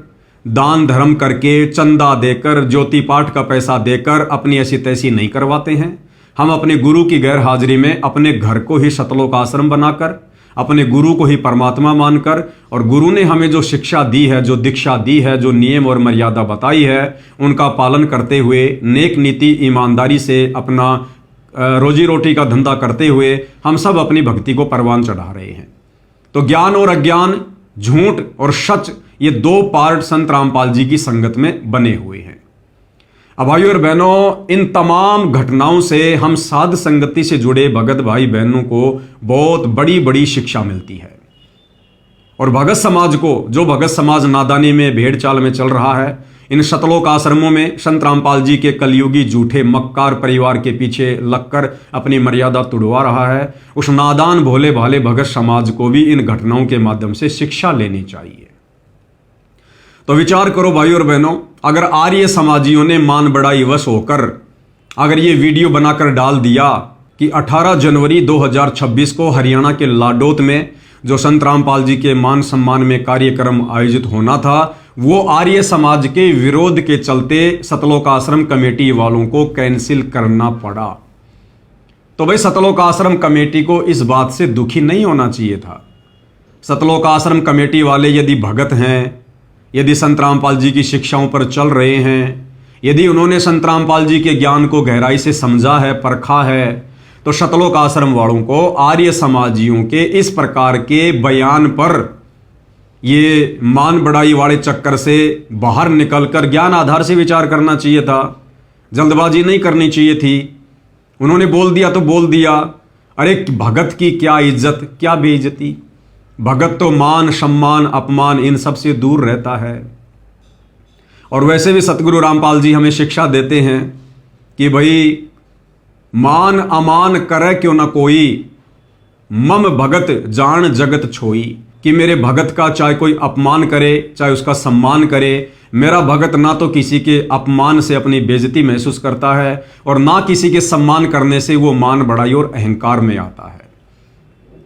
Speaker 1: दान धर्म करके, चंदा देकर, ज्योति पाठ का पैसा देकर अपनी ऐसी तैसी नहीं करवाते हैं। हम अपने गुरु की गैर हाजिरी में अपने घर को ही सतलोक आश्रम बनाकर, अपने गुरु को ही परमात्मा मानकर, और गुरु ने हमें जो शिक्षा दी है, जो दीक्षा दी है, जो नियम और मर्यादा बताई है, उनका पालन करते हुए, नेक नीति ईमानदारी से अपना रोजी रोटी का धंधा करते हुए हम सब अपनी भक्ति को परवान चढ़ा रहे हैं। तो ज्ञान और अज्ञान, झूठ और सच, ये 2 पार्ट संत रामपाल जी की संगत में बने हुए हैं। अब भाइयों और बहनों, इन तमाम घटनाओं से हम साध संगति से जुड़े भगत भाई बहनों को बहुत बड़ी बड़ी शिक्षा मिलती है। और भगत समाज को, जो भगत समाज नादानी में, भेड़ चाल में चल रहा है, इन सतलोक आश्रमों में संत रामपाल जी के कलयुगी झूठे मक्कार परिवार के पीछे लगकर अपनी मर्यादा तुड़वा रहा है, उस नादान भोले भाले भगत समाज को भी इन घटनाओं के माध्यम से शिक्षा लेनी चाहिए। तो विचार करो भाई और बहनों, अगर आर्य समाजियों ने मान बढ़ाई वश होकर अगर ये वीडियो बनाकर डाल दिया कि 18 जनवरी 2026 को हरियाणा के लाडोत में जो संत रामपाल जी के मान सम्मान में कार्यक्रम आयोजित होना था, वो आर्य समाज के विरोध के चलते सतलोक आश्रम कमेटी वालों को कैंसिल करना पड़ा, तो भाई सतलोक आश्रम कमेटी को इस बात से दुखी नहीं होना चाहिए था। सतलोक आश्रम कमेटी वाले यदि भगत हैं, यदि संत रामपाल जी की शिक्षाओं पर चल रहे हैं, यदि उन्होंने संत रामपाल जी के ज्ञान को गहराई से समझा है, परखा है, तो सतलोक आश्रम वालों को आर्य समाजियों के इस प्रकार के बयान पर, ये मान बढ़ाई वाले चक्कर से बाहर निकलकर ज्ञान आधार से विचार करना चाहिए था। जल्दबाजी नहीं करनी चाहिए थी। उन्होंने बोल दिया तो बोल दिया। अरे भगत की क्या इज्जत, क्या बेइज्जती। भगत तो मान सम्मान अपमान इन सब से दूर रहता है। और वैसे भी सतगुरु रामपाल जी हमें शिक्षा देते हैं कि भाई मान अमान करे क्यों न कोई, मम भगत जान जगत छोई, कि मेरे भगत का चाहे कोई अपमान करे चाहे उसका सम्मान करे, मेरा भगत ना तो किसी के अपमान से अपनी बेइज्जती महसूस करता है और ना किसी के सम्मान करने से वो मान बढ़ाई और अहंकार में आता है।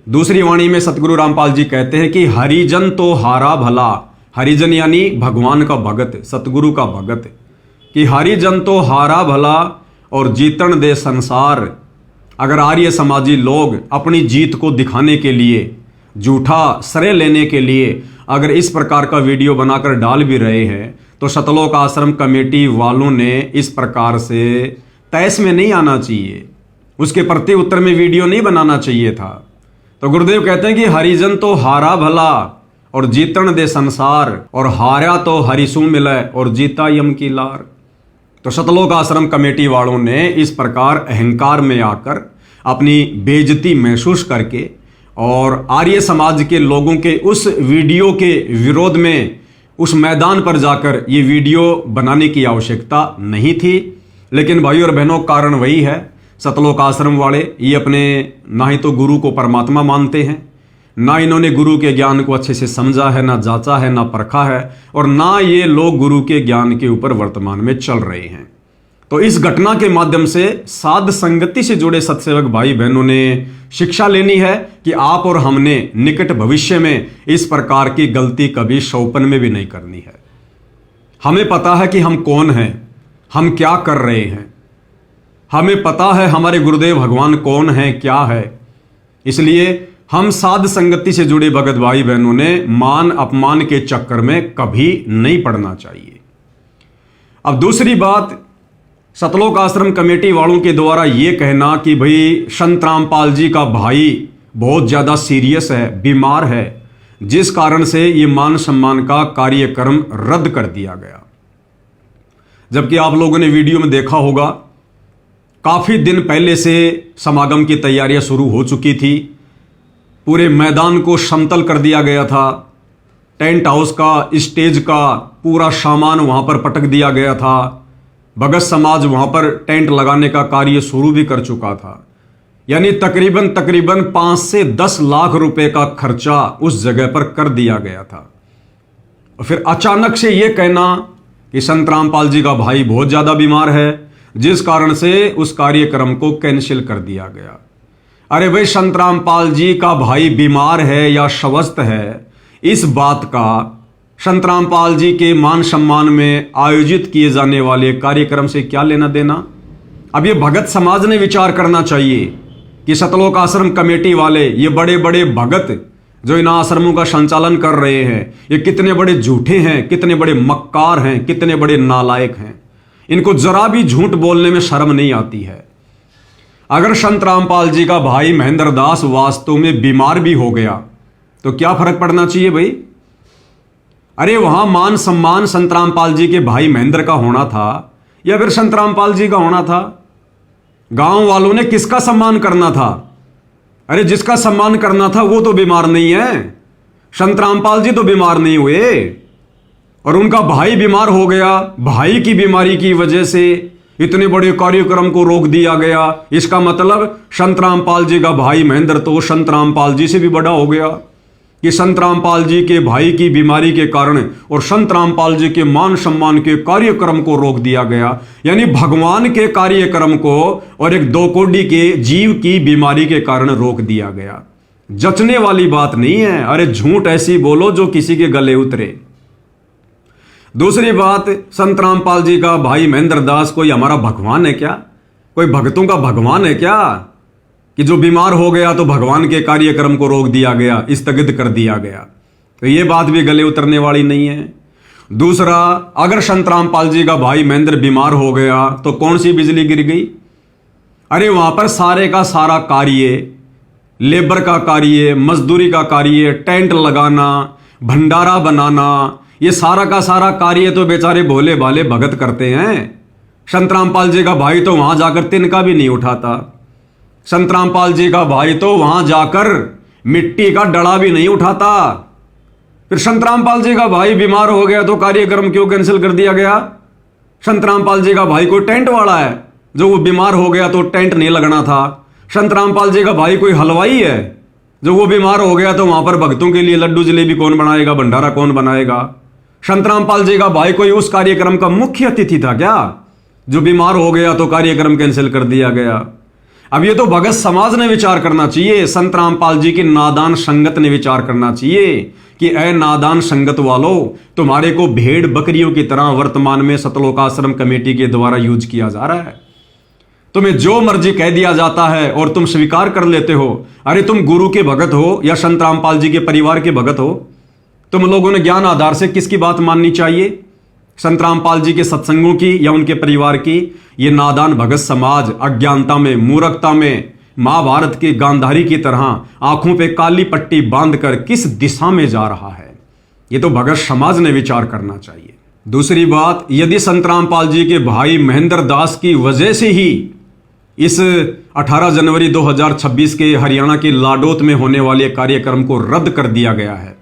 Speaker 1: दूसरी वाणी में सतगुरु रामपाल जी कहते हैं कि हरिजन तो हारा भला, हरिजन यानी भगवान का भगत, सतगुरु का भगत, कि हरिजन तो हारा भला और जीतन दे संसार। अगर आर्य समाजी लोग अपनी जीत को दिखाने के लिए झूठा श्रेय लेने के लिए अगर इस प्रकार का वीडियो बनाकर डाल भी रहे हैं तो सतलोक आश्रम कमेटी वालों ने इस प्रकार से तैस में नहीं आना चाहिए, उसके प्रति उत्तर में वीडियो नहीं बनाना चाहिए था। तो गुरुदेव कहते हैं कि हरिजन तो हारा भला और जीतन दे संसार, और हारा तो हरिसू मिले और जीता यम की लार। तो सतलोक आश्रम कमेटी वालों ने इस प्रकार अहंकार में आकर अपनी बेइज्जती महसूस करके और आर्य समाज के लोगों के उस वीडियो के विरोध में उस मैदान पर जाकर ये वीडियो बनाने की आवश्यकता नहीं थी। लेकिन भाई और बहनों, कारण वही है, सतलोक आश्रम वाले ये अपने ना ही तो गुरु को परमात्मा मानते हैं, ना इन्होंने गुरु के ज्ञान को अच्छे से समझा है, ना जांचा है, ना परखा है, और ना ये लोग गुरु के ज्ञान के ऊपर वर्तमान में चल रहे हैं। तो इस घटना के माध्यम से साध संगति से जुड़े सत्सेवक भाई बहनों ने शिक्षा लेनी है कि आप और हमने निकट भविष्य में इस प्रकार की गलती कभी शौपन में भी नहीं करनी है। हमें पता है कि हम कौन हैं, हम क्या कर रहे हैं, हमें पता है हमारे गुरुदेव भगवान कौन है, क्या है। इसलिए हम साध संगति से जुड़े भगत भाई बहनों ने मान अपमान के चक्कर में कभी नहीं पड़ना चाहिए। अब दूसरी बात, सतलोक आश्रम कमेटी वालों के द्वारा यह कहना कि भाई संत रामपाल जी का भाई बहुत ज्यादा सीरियस है, बीमार है, जिस कारण से ये मान सम्मान का कार्यक्रम रद्द कर दिया गया। जबकि आप लोगों ने वीडियो में देखा होगा, काफी दिन पहले से समागम की तैयारियां शुरू हो चुकी थी। पूरे मैदान को समतल कर दिया गया था, टेंट हाउस का, स्टेज का पूरा सामान वहां पर पटक दिया गया था। भगत समाज वहां पर टेंट लगाने का कार्य शुरू भी कर चुका था। यानी तकरीबन 5 से 10 लाख रुपए का खर्चा उस जगह पर कर दिया गया था। और फिर अचानक से यह कहना कि संत रामपाल जी का भाई बहुत ज्यादा बीमार है, जिस कारण से उस कार्यक्रम को कैंसिल कर दिया गया। अरे भाई, संत रामपाल जी का भाई बीमार है या स्वस्थ है, इस बात का संत रामपाल जी के मान सम्मान में आयोजित किए जाने वाले कार्यक्रम से क्या लेना देना। अब ये भगत समाज ने विचार करना चाहिए कि सतलोक आश्रम कमेटी वाले, ये बड़े बड़े भगत जो इन आश्रमों का संचालन कर रहे हैं, ये कितने बड़े झूठे हैं, कितने बड़े मक्कार हैं, कितने बड़े नालायक हैं। इनको जरा भी झूठ बोलने में शर्म नहीं आती है। अगर संत रामपाल जी का भाई महेंद्र दास वास्तव में बीमार भी हो गया तो क्या फर्क पड़ना चाहिए भाई। अरे वहां मान सम्मान संत रामपाल जी के भाई महेंद्र का होना था या फिर संत रामपाल जी का होना था। गांव वालों ने किसका सम्मान करना था। अरे जिसका सम्मान करना था वो तो बीमार नहीं है, संत रामपाल जी तो बीमार नहीं हुए और उनका भाई बीमार हो गया। भाई की बीमारी की वजह से इतने बड़े कार्यक्रम को रोक दिया गया। इसका मतलब संत रामपाल जी का भाई महेंद्र तो संत रामपाल जी से भी बड़ा हो गया कि संत रामपाल जी के भाई की बीमारी के कारण और संत रामपाल जी के मान सम्मान के कार्यक्रम को रोक दिया गया। यानी भगवान के कार्यक्रम को और एक 2 कोड़ी के जीव की बीमारी के कारण रोक दिया गया। जचने वाली बात नहीं है। अरे झूठ ऐसी बोलो जो किसी के गले उतरे। दूसरी बात, संत रामपाल जी का भाई महेंद्र दास कोई हमारा भगवान है क्या, कोई भक्तों का भगवान है क्या कि जो बीमार हो गया तो भगवान के कार्यक्रम को रोक दिया गया, स्थगित कर दिया गया। तो ये बात भी गले उतरने वाली नहीं है। दूसरा, अगर संत रामपाल जी का भाई महेंद्र बीमार हो गया तो कौन सी बिजली गिर गई। अरे वहां पर सारे का सारा कार्य, लेबर का कार्य, मजदूरी का कार्य, टेंट लगाना, भंडारा बनाना, ये सारा का सारा कार्य तो बेचारे भोले भाले भगत करते हैं। संत रामपाल जी का भाई तो वहां जाकर तिनका भी नहीं उठाता। संत रामपाल जी का भाई तो वहां जाकर मिट्टी का डला भी नहीं उठाता। फिर संत रामपाल जी का भाई बीमार हो गया तो कार्यक्रम क्यों कैंसिल कर दिया गया। संत रामपाल जी का भाई कोई टेंट वाला है, जो वो बीमार हो गया तो टेंट नहीं लगना था। संत रामपाल जी का भाई कोई हलवाई है, जो वो बीमार हो गया तो वहां पर भक्तों के लिए लड्डू जलेबी कौन बनाएगा, भंडारा कौन बनाएगा। संत रामपाल जी का भाई कोई उस कार्यक्रम का मुख्य अतिथि था क्या, जो बीमार हो गया तो कार्यक्रम कैंसिल कर दिया गया। अब ये तो भगत समाज ने विचार करना चाहिए, संत रामपाल जी की नादान संगत ने विचार करना चाहिए कि ऐ नादान संगत वालों, तुम्हारे को भेड़ बकरियों की तरह वर्तमान में सतलोक आश्रम कमेटी के द्वारा यूज किया जा रहा है। तुम्हें जो मर्जी कह दिया जाता है और तुम स्वीकार कर लेते हो। अरे तुम गुरु के भगत हो या संत रामपाल जी के परिवार के भगत हो, तुम लोगों ने ज्ञान आधार से किसकी बात माननी चाहिए? संत रामपाल जी के सत्संगों की या उनके परिवार की? ये नादान भगत समाज अज्ञानता में, मूर्खता में, महाभारत के गांधारी की तरह आंखों पे काली पट्टी बांधकर किस दिशा में जा रहा है, ये तो भगत समाज ने विचार करना चाहिए। दूसरी बात, यदि संत रामपाल जी के भाई महेंद्र दास की वजह से ही इस 18 जनवरी 2026 के हरियाणा के लाडोत में होने वाले कार्यक्रम को रद्द कर दिया गया है,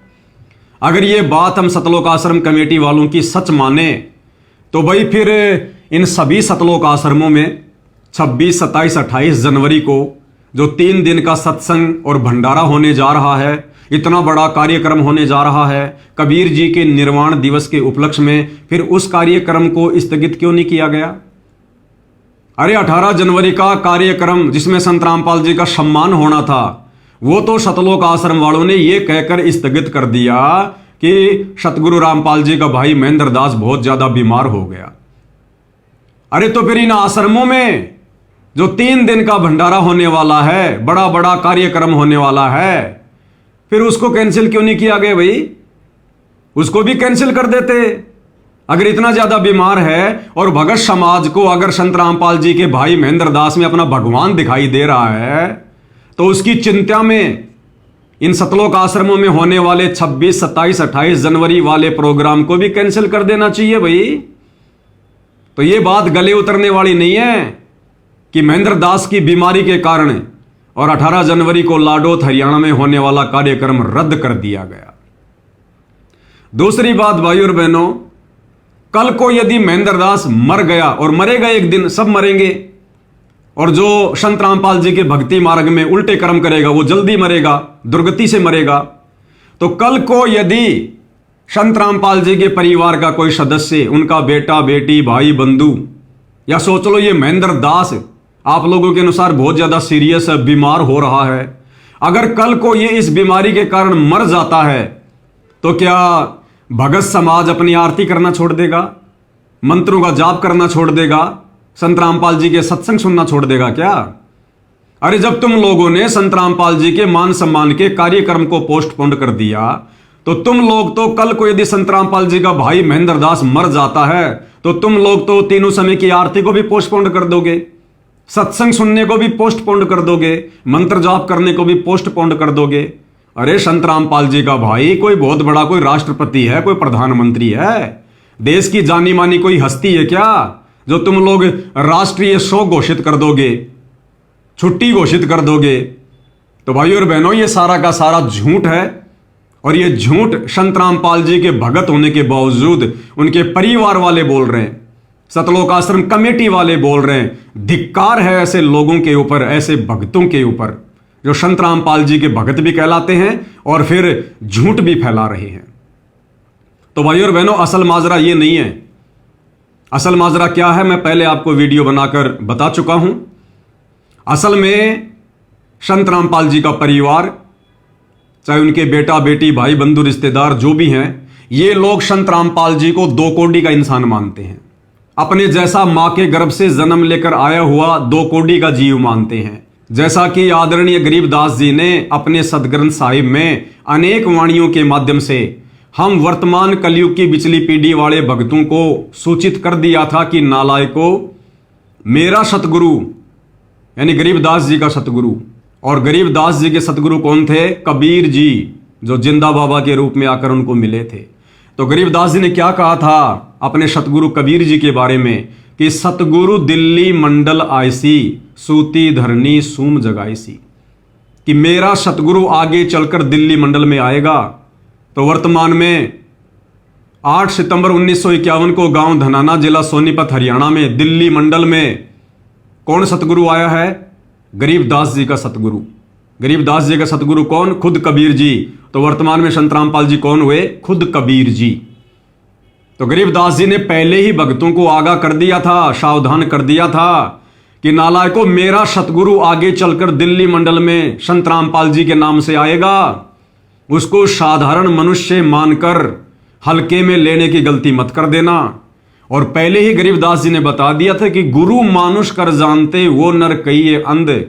Speaker 1: अगर ये बात हम सतलोक आश्रम कमेटी वालों की सच माने, तो भाई फिर इन सभी सतलोक आश्रमों में 26, 27, 28 जनवरी को जो 3 दिन का सत्संग और भंडारा होने जा रहा है, इतना बड़ा कार्यक्रम होने जा रहा है कबीर जी के निर्वाण दिवस के उपलक्ष्य में, फिर उस कार्यक्रम को स्थगित क्यों नहीं किया गया? अरे 18 जनवरी का कार्यक्रम जिसमें संत रामपाल जी का सम्मान होना था, वो तो सतलोक आश्रम वालों ने ये कहकर स्थगित कर दिया कि सतगुरु रामपाल जी का भाई महेंद्र दास बहुत ज्यादा बीमार हो गया। अरे तो फिर इन आश्रमों में जो 3 दिन का भंडारा होने वाला है, बड़ा बड़ा कार्यक्रम होने वाला है, फिर उसको कैंसिल क्यों नहीं किया गया भाई? उसको भी कैंसिल कर देते। अगर इतना ज्यादा बीमार है और भगत समाज को अगर संत रामपाल जी के भाई महेंद्र दास में अपना भगवान दिखाई दे रहा है, तो उसकी चिंता में इन सतलोक आश्रमों में होने वाले 26, 27, 28 जनवरी वाले प्रोग्राम को भी कैंसिल कर देना चाहिए भाई। तो ये बात गले उतरने वाली नहीं है कि महेंद्र दास की बीमारी के कारण और 18 जनवरी को लाडोत हरियाणा में होने वाला कार्यक्रम रद्द कर दिया गया। दूसरी बात भाई और बहनों, कल को यदि महेंद्र दास मर गया, और मरेगा एक दिन, सब मरेंगे, और जो संत रामपाल जी के भक्ति मार्ग में उल्टे कर्म करेगा वो जल्दी मरेगा, दुर्गति से मरेगा। तो कल को यदि संत रामपाल जी के परिवार का कोई सदस्य, उनका बेटा बेटी भाई बंधु, या सोच लो ये महेंद्र दास आप लोगों के अनुसार बहुत ज्यादा सीरियस है, बीमार हो रहा है, अगर कल को ये इस बीमारी के कारण मर जाता है, तो क्या भगत समाज अपनी आरती करना छोड़ देगा? मंत्रों का जाप करना छोड़ देगा? संत रामपाल जी के सत्संग सुनना छोड़ देगा क्या? अरे जब तुम लोगों ने संत रामपाल जी के मान सम्मान के कार्यक्रम को पोस्टपोन कर दिया, तो तुम लोग तो कल को यदि संत रामपाल जी का भाई महेंद्र दास मर जाता है, तो तुम लोग तो तीनों समय की आरती को भी पोस्टपोन कर दोगे, सत्संग सुनने को भी पोस्टपोन कर दोगे, मंत्र जाप करने को भी पोस्टपोन कर दोगे। अरे संत रामपाल जी का भाई कोई बहुत बड़ा, कोई राष्ट्रपति है, कोई प्रधानमंत्री है, देश की जानी मानी कोई हस्ती है क्या जो तुम लोग राष्ट्रीय शोक घोषित कर दोगे, छुट्टी घोषित कर दोगे? तो भाई और बहनों, ये सारा का सारा झूठ है, और ये झूठ संत रामपाल जी के भगत होने के बावजूद उनके परिवार वाले बोल रहे हैं, सतलोक आश्रम कमेटी वाले बोल रहे हैं। धिक्कार है ऐसे लोगों के ऊपर, ऐसे भक्तों के ऊपर जो संत रामपाल जी के भगत भी कहलाते हैं और फिर झूठ भी फैला रहे हैं। तो भाई और बहनों, असल माजरा ये नहीं है। असल माजरा क्या है, मैं पहले आपको वीडियो बनाकर बता चुका हूं। असल में संत रामपाल जी का परिवार, चाहे उनके बेटा बेटी भाई बंधु रिश्तेदार जो भी हैं, ये लोग संत रामपाल जी को 2 कोड़ी का इंसान मानते हैं, अपने जैसा मां के गर्भ से जन्म लेकर आया हुआ 2 कोड़ी का जीव मानते हैं। जैसा कि आदरणीय गरीबदास जी ने अपने सदग्रंथ साहिब में अनेक वाणियों के माध्यम से हम वर्तमान कलयुग की बिचली पीढ़ी वाले भक्तों को सूचित कर दिया था कि नालायकों, मेरा सतगुरु यानी गरीबदास जी का सतगुरु, और गरीबदास जी के सतगुरु कौन थे? कबीर जी, जो जिंदा बाबा के रूप में आकर उनको मिले थे। तो गरीबदास जी ने क्या कहा था अपने सतगुरु कबीर जी के बारे में कि सतगुरु दिल्ली मंडल आयसी, सूती धरनी सूम जगाईसी, कि मेरा सतगुरु आगे चलकर दिल्ली मंडल में आएगा। तो वर्तमान में 8 सितंबर 1951 को गांव धनाना, जिला सोनीपत, हरियाणा में दिल्ली मंडल में कौन सतगुरु आया है? गरीबदास जी का सतगुरु। गरीबदास जी का सतगुरु कौन? खुद कबीर जी। तो वर्तमान में संत रामपाल जी कौन हुए? खुद कबीर जी। तो गरीबदास जी ने पहले ही भक्तों को आगाह कर दिया था, सावधान कर दिया था कि नालायकों, मेरा सतगुरु आगे चलकर दिल्ली मंडल में संत रामपाल जी के नाम से आएगा, उसको साधारण मनुष्य मानकर हल्के में लेने की गलती मत कर देना। और पहले ही गरीबदास जी ने बता दिया था कि गुरु मानुष कर जानते वो नर कई अंध,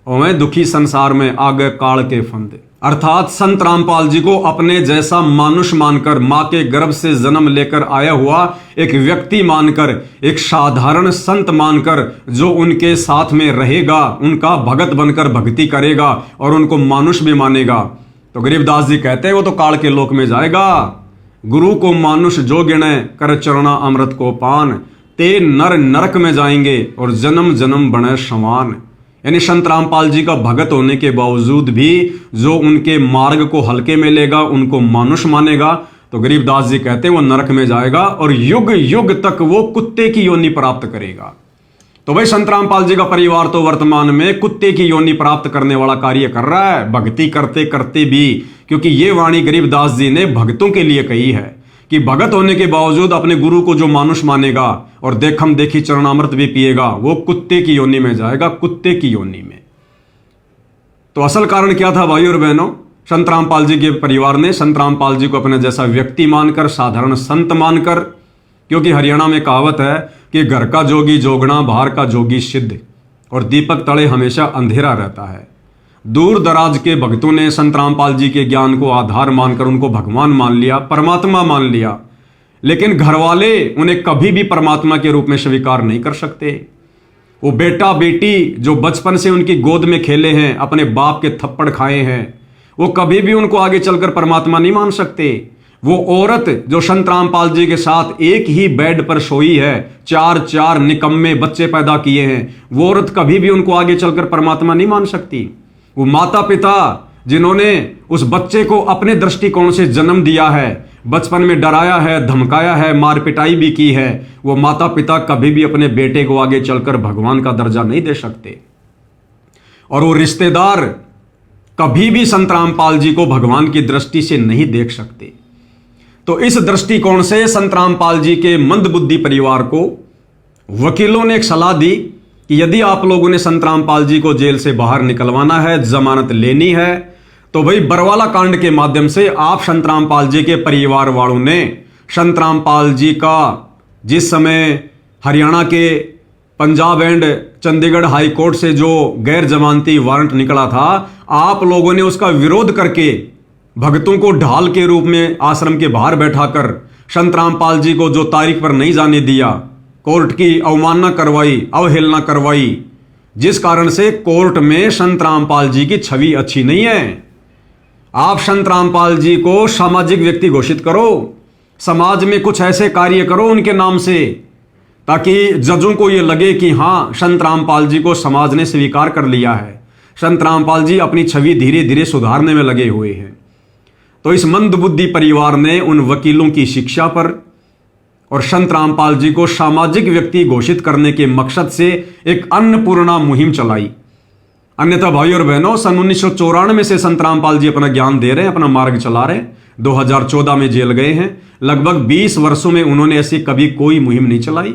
Speaker 1: और मैं दुखी संसार में आगे काल के फंदे। अर्थात संत रामपाल जी को अपने जैसा मानुष मानकर, मां के गर्भ से जन्म लेकर आया हुआ एक व्यक्ति मानकर, एक साधारण संत मानकर, जो उनके साथ में रहेगा, उनका भगत बनकर भक्ति करेगा और उनको मानुष भी मानेगा, तो गरीबदास जी कहते हैं वो तो काल के लोक में जाएगा। गुरु को मानुष जो गिने कर चरणा अमृत को पान, ते नर नरक में जाएंगे और जन्म जन्म बने समान। यानी संत रामपाल जी का भगत होने के बावजूद भी जो उनके मार्ग को हल्के में लेगा, उनको मानुष मानेगा, तो गरीबदास जी कहते हैं वो नरक में जाएगा और युग युग तक वो कुत्ते की योनि प्राप्त करेगा। तो भाई संत रामपाल जी का परिवार तो वर्तमान में कुत्ते की योनि प्राप्त करने वाला कार्य कर रहा है, भक्ति करते करते भी, क्योंकि ये वाणी गरीबदास जी ने भक्तों के लिए कही है कि भगत होने के बावजूद अपने गुरु को जो मानुष मानेगा और देखम देखी चरणामृत भी पिएगा, वो कुत्ते की योनि में जाएगा, कुत्ते की योनि में। तो असल कारण क्या था भाई और बहनों? संत रामपाल जी के परिवार ने संत रामपाल जी को अपने जैसा व्यक्ति मानकर, साधारण संत मानकर, क्योंकि हरियाणा में कहावत है कि घर का जोगी जोगना, बाहर का जोगी सिद्ध, और दीपक तले हमेशा अंधेरा रहता है। दूर दराज के भक्तों ने संत रामपाल जी के ज्ञान को आधार मानकर उनको भगवान मान लिया, परमात्मा मान लिया, लेकिन घर वाले उन्हें कभी भी परमात्मा के रूप में स्वीकार नहीं कर सकते। वो बेटा बेटी जो बचपन से उनकी गोद में खेले हैं, अपने बाप के थप्पड़ खाए हैं, वो कभी भी उनको आगे चलकर परमात्मा नहीं मान सकते। वो औरत जो संत रामपाल जी के साथ एक ही बेड पर सोई है, 4 निकम्मे बच्चे पैदा किए हैं, वो औरत कभी भी उनको आगे चलकर परमात्मा नहीं मान सकती। वो माता पिता जिन्होंने उस बच्चे को अपने दृष्टिकोण से जन्म दिया है, बचपन में डराया है, धमकाया है, मार पिटाई भी की है, वो माता पिता कभी भी अपने बेटे को आगे चलकर भगवान का दर्जा नहीं दे सकते। और वो रिश्तेदार कभी भी संत रामपाल जी को भगवान की दृष्टि से नहीं देख सकते। तो इस दृष्टिकोण से संत रामपाल जी के मंदबुद्धि परिवार को वकीलों ने एक सलाह दी कि यदि आप लोगों ने संत रामपाल जी को जेल से बाहर निकलवाना है, जमानत लेनी है, तो भाई बरवाला कांड के माध्यम से आप संत रामपाल जी के परिवार वालों ने संत रामपाल जी का जिस समय हरियाणा के Punjab and Chandigarh high court से जो गैर जमानती वारंट निकला था, आप लोगों ने उसका विरोध करके भक्तों को ढाल के रूप में आश्रम के बाहर बैठाकर संत रामपाल जी को जो तारीख पर नहीं जाने दिया, कोर्ट की अवमानना करवाई, अवहेलना करवाई, जिस कारण से कोर्ट में संत रामपाल जी की छवि अच्छी नहीं है। आप संत रामपाल जी को सामाजिक व्यक्ति घोषित करो, समाज में कुछ ऐसे कार्य करो उनके नाम से, ताकि जजों को यह लगे कि हां संत रामपाल जी को समाज ने स्वीकार कर लिया है, संत रामपाल जी अपनी छवि धीरे धीरे सुधारने में लगे हुए हैं। तो इस मंदबुद्धि परिवार ने उन वकीलों की शिक्षा पर और संत रामपाल जी को सामाजिक व्यक्ति घोषित करने के मकसद से एक अन्नपूर्णा मुहिम चलाई। अन्यथा भाई और बहनों, सन 1994 से संत रामपाल जी अपना ज्ञान दे रहे हैं, अपना मार्ग चला रहे हैं। 2014 में जेल गए हैं। लगभग 20 वर्षों में उन्होंने ऐसी कभी कोई मुहिम नहीं चलाई।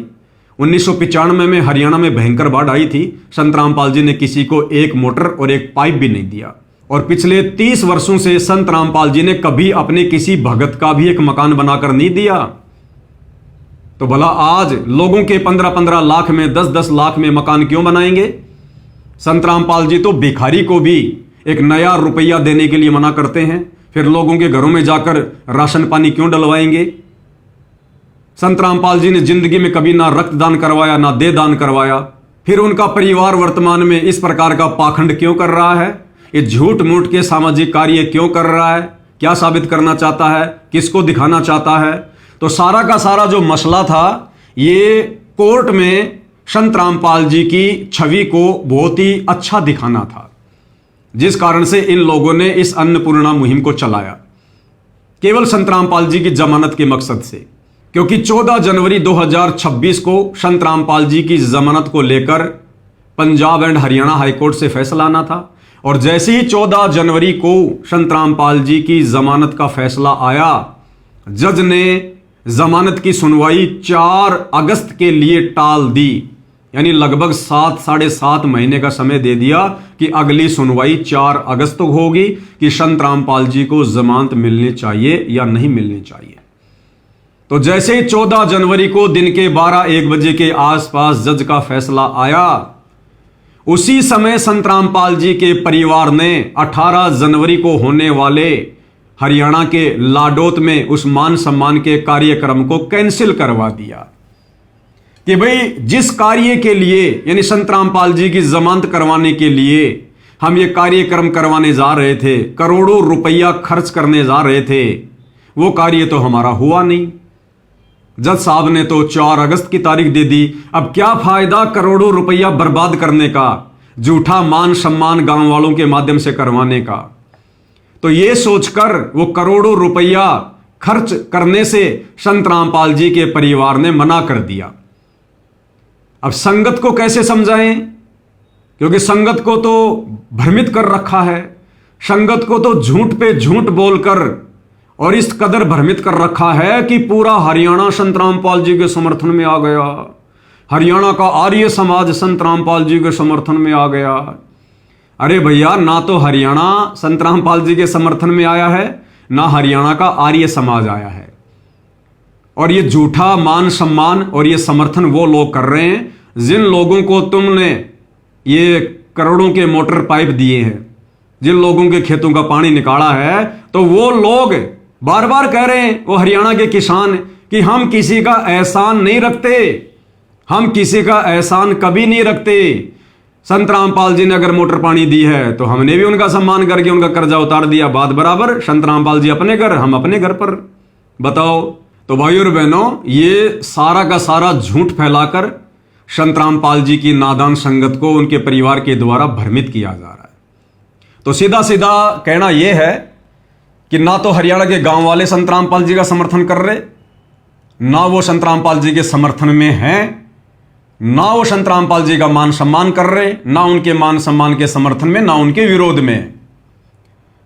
Speaker 1: 1995 में हरियाणा में भयंकर बाढ़ आई थी, संत रामपाल जी ने किसी को एक मोटर और एक पाइप भी नहीं दिया। और पिछले 30 वर्षों से संत रामपाल जी ने कभी अपने किसी भगत का भी एक मकान बनाकर नहीं दिया। तो भला आज लोगों के 15-15 लाख में, 10-10 लाख में मकान क्यों बनाएंगे? संत रामपाल जी तो भिखारी को भी एक नया रुपया देने के लिए मना करते हैं, फिर लोगों के घरों में जाकर राशन पानी क्यों डलवाएंगे? संत रामपाल जी ने जिंदगी में कभी ना रक्तदान करवाया, ना देहदान करवाया, फिर उनका परिवार वर्तमान में इस प्रकार का पाखंड क्यों कर रहा है? ये झूठ मूठ के सामाजिक कार्य क्यों कर रहा है? क्या साबित करना चाहता है? किसको दिखाना चाहता है? तो सारा का सारा जो मसला था, ये कोर्ट में संत रामपाल जी की छवि को बहुत ही अच्छा दिखाना था, जिस कारण से इन लोगों ने इस अन्नपूर्णा मुहिम को चलाया, केवल संत रामपाल जी की जमानत के मकसद से। क्योंकि 14 जनवरी 2026 को संत रामपाल जी की जमानत को लेकर पंजाब एंड हरियाणा हाईकोर्ट से फैसला आना था, और जैसे ही 14 जनवरी को संत रामपाल जी की जमानत का फैसला आया, जज ने जमानत की सुनवाई 4 अगस्त के लिए टाल दी। यानी लगभग 7-7.5 महीने का समय दे दिया कि अगली सुनवाई 4 अगस्त को होगी कि संत रामपाल जी को जमानत मिलनी चाहिए या नहीं मिलनी चाहिए। तो जैसे ही 14 जनवरी को दिन के 12-1 बजे के आसपास जज का फैसला आया, उसी समय संत रामपाल जी के परिवार ने 18 जनवरी को होने वाले हरियाणा के लाडोत में उस मान सम्मान के कार्यक्रम को कैंसिल करवा दिया कि भाई जिस कार्य के लिए, यानी संत रामपाल जी की जमानत करवाने के लिए हम ये कार्यक्रम करवाने जा रहे थे, करोड़ों रुपया खर्च करने जा रहे थे, वो कार्य तो हमारा हुआ नहीं। जज साहब ने तो 4 अगस्त की तारीख दे दी। अब क्या फायदा करोड़ों रुपया बर्बाद करने का, झूठा मान सम्मान गांव वालों के माध्यम से करवाने का। तो ये सोचकर वो करोड़ों रुपया खर्च करने से संत रामपाल जी के परिवार ने मना कर दिया। अब संगत को कैसे समझाएं, क्योंकि संगत को तो भ्रमित कर रखा है, संगत को तो झूठ पे झूठ बोलकर और इस कदर भ्रमित कर रखा है कि पूरा हरियाणा संत रामपाल जी के समर्थन में आ गया, हरियाणा का आर्य समाज संत रामपाल जी के समर्थन में आ गया। अरे भैया, ना तो हरियाणा संत रामपाल जी के समर्थन में आया है, ना हरियाणा का आर्य समाज आया है। और ये झूठा मान सम्मान और ये समर्थन वो लोग कर रहे हैं जिन लोगों को तुमने ये करोड़ों के मोटर पाइप दिए हैं, जिन लोगों के खेतों का पानी निकाला है। तो वो लोग बार बार कह रहे हैं, वो हरियाणा के किसान, कि हम किसी का एहसान नहीं रखते, हम किसी का एहसान कभी नहीं रखते। संत रामपाल जी ने अगर मोटर पानी दी है तो हमने भी उनका सम्मान करके उनका कर्जा उतार दिया, बात बराबर। संत रामपाल जी अपने घर, हम अपने घर पर। बताओ। तो भाई और बहनों, ये सारा का सारा झूठ फैलाकर संत रामपाल जी की नादान संगत को उनके परिवार के द्वारा भ्रमित किया जा रहा है। तो सीधा सीधा कहना यह है कि ना तो हरियाणा के गांव वाले संत रामपाल जी का समर्थन कर रहे, ना वो संत रामपाल जी के समर्थन में हैं, ना वो संत रामपाल जी का मान सम्मान कर रहे, ना उनके मान सम्मान के समर्थन में, ना उनके विरोध में।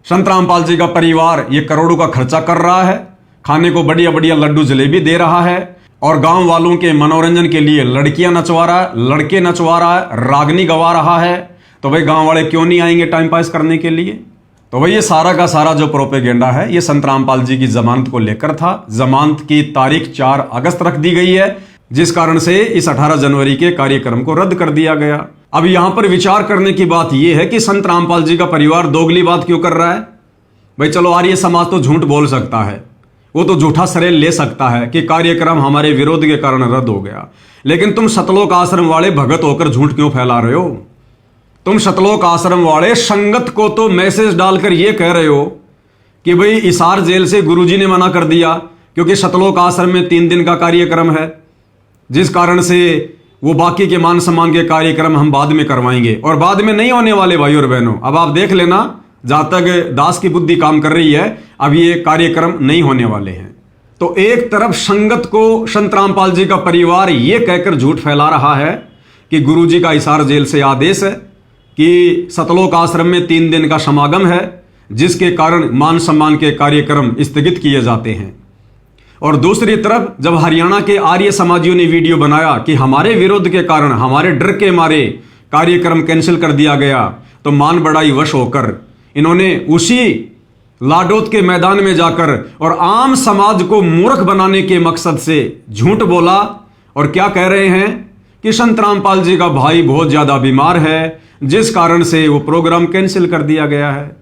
Speaker 1: संत रामपाल जी का परिवार ये करोड़ों का खर्चा कर रहा है, खाने को बढ़िया बढ़िया लड्डू जलेबी दे रहा है, और गांव वालों के मनोरंजन के लिए लड़कियां नचवा रहा है, लड़के नचवा रहा है, रागनी गवा रहा है। तो भाई गांव वाले क्यों नहीं आएंगे टाइम पास करने के लिए? तो भाई ये सारा का सारा जो प्रोपेगेंडा है ये संत रामपाल जी की जमानत को लेकर था। जमानत की तारीख 4 अगस्त रख दी गई है, जिस कारण से इस 18 जनवरी के कार्यक्रम को रद्द कर दिया गया। अब यहां पर विचार करने की बात यह है कि संत रामपाल जी का परिवार दोगली बात क्यों कर रहा है? भाई चलो, आर्य समाज तो झूठ बोल सकता है, वो तो झूठा श्रेय ले सकता है कि कार्यक्रम हमारे विरोध के कारण रद्द हो गया, लेकिन तुम सतलोक आश्रम वाले भगत होकर झूठ क्यों फैला रहे हो? तुम सतलोक आश्रम वाले संगत को तो मैसेज डालकर यह कह रहे हो कि भाई हिसार जेल से गुरुजी ने मना कर दिया, क्योंकि सतलोक आश्रम में 3 दिन का कार्यक्रम है, जिस कारण से वो बाकी के मान सम्मान के कार्यक्रम हम बाद में करवाएंगे, और बाद में नहीं होने वाले भाई और बहनों। अब आप देख लेना, जहां तक दास की बुद्धि काम कर रही है, अब ये कार्यक्रम नहीं होने वाले हैं। तो एक तरफ संगत को संत रामपाल जी का परिवार ये कहकर झूठ फैला रहा है कि गुरुजी का हिसार जेल से आदेश है कि सतलोक आश्रम में 3 दिन का समागम है, जिसके कारण मान सम्मान के कार्यक्रम स्थगित किए जाते हैं। और दूसरी तरफ जब हरियाणा के आर्य समाजियों ने वीडियो बनाया कि हमारे विरोध के कारण, हमारे डर के मारे कार्यक्रम कैंसिल कर दिया गया, तो मान बढ़ाई वश होकर इन्होंने उसी लाडोत के मैदान में जाकर और आम समाज को मूर्ख बनाने के मकसद से झूठ बोला। और क्या कह रहे हैं कि संत रामपाल जी का भाई बहुत ज्यादा बीमार है, जिस कारण से वो प्रोग्राम कैंसिल कर दिया गया है।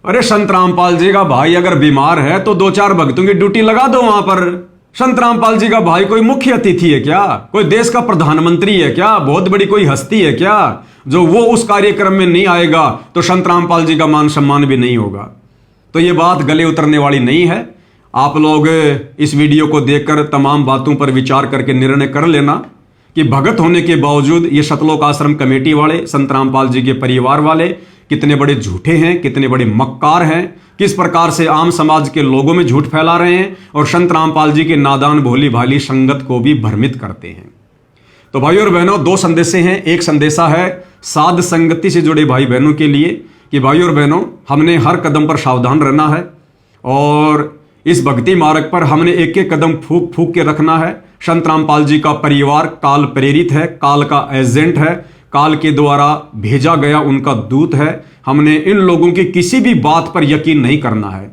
Speaker 1: अरे संत रामपाल जी का भाई अगर बीमार है तो 2-4 भक्तों की ड्यूटी लगा दो वहां पर। संत रामपाल जी का भाई कोई मुख्य अतिथि है क्या? कोई देश का प्रधानमंत्री है क्या? बहुत बड़ी कोई हस्ती है क्या जो वो उस कार्यक्रम में नहीं आएगा तो संत रामपाल जी का मान सम्मान भी नहीं होगा? तो ये बात गले उतरने वाली नहीं है। आप लोग इस वीडियो को देखकर तमाम बातों पर विचार करके निर्णय कर लेना कि भगत होने के बावजूद ये सतलोक आश्रम कमेटी वाले, संत रामपाल जी के परिवार वाले कितने बड़े झूठे हैं, कितने बड़े मक्कार हैं, किस प्रकार से आम समाज के लोगों में झूठ फैला रहे हैं और संत रामपाल जी के नादान भोली भाली संगत को भी भ्रमित करते हैं। तो भाई और बहनों, 2 संदेशे हैं। एक संदेशा है साध संगति से जुड़े भाई बहनों के लिए कि भाई और बहनों, हमने हर कदम पर सावधान रहना है और इस भक्ति मार्ग पर हमने एक एक कदम फूक फूक के रखना है। संत रामपाल जी का परिवार काल प्रेरित है, काल का एजेंट है, काल के द्वारा भेजा गया उनका दूत है। हमने इन लोगों की किसी भी बात पर यकीन नहीं करना है।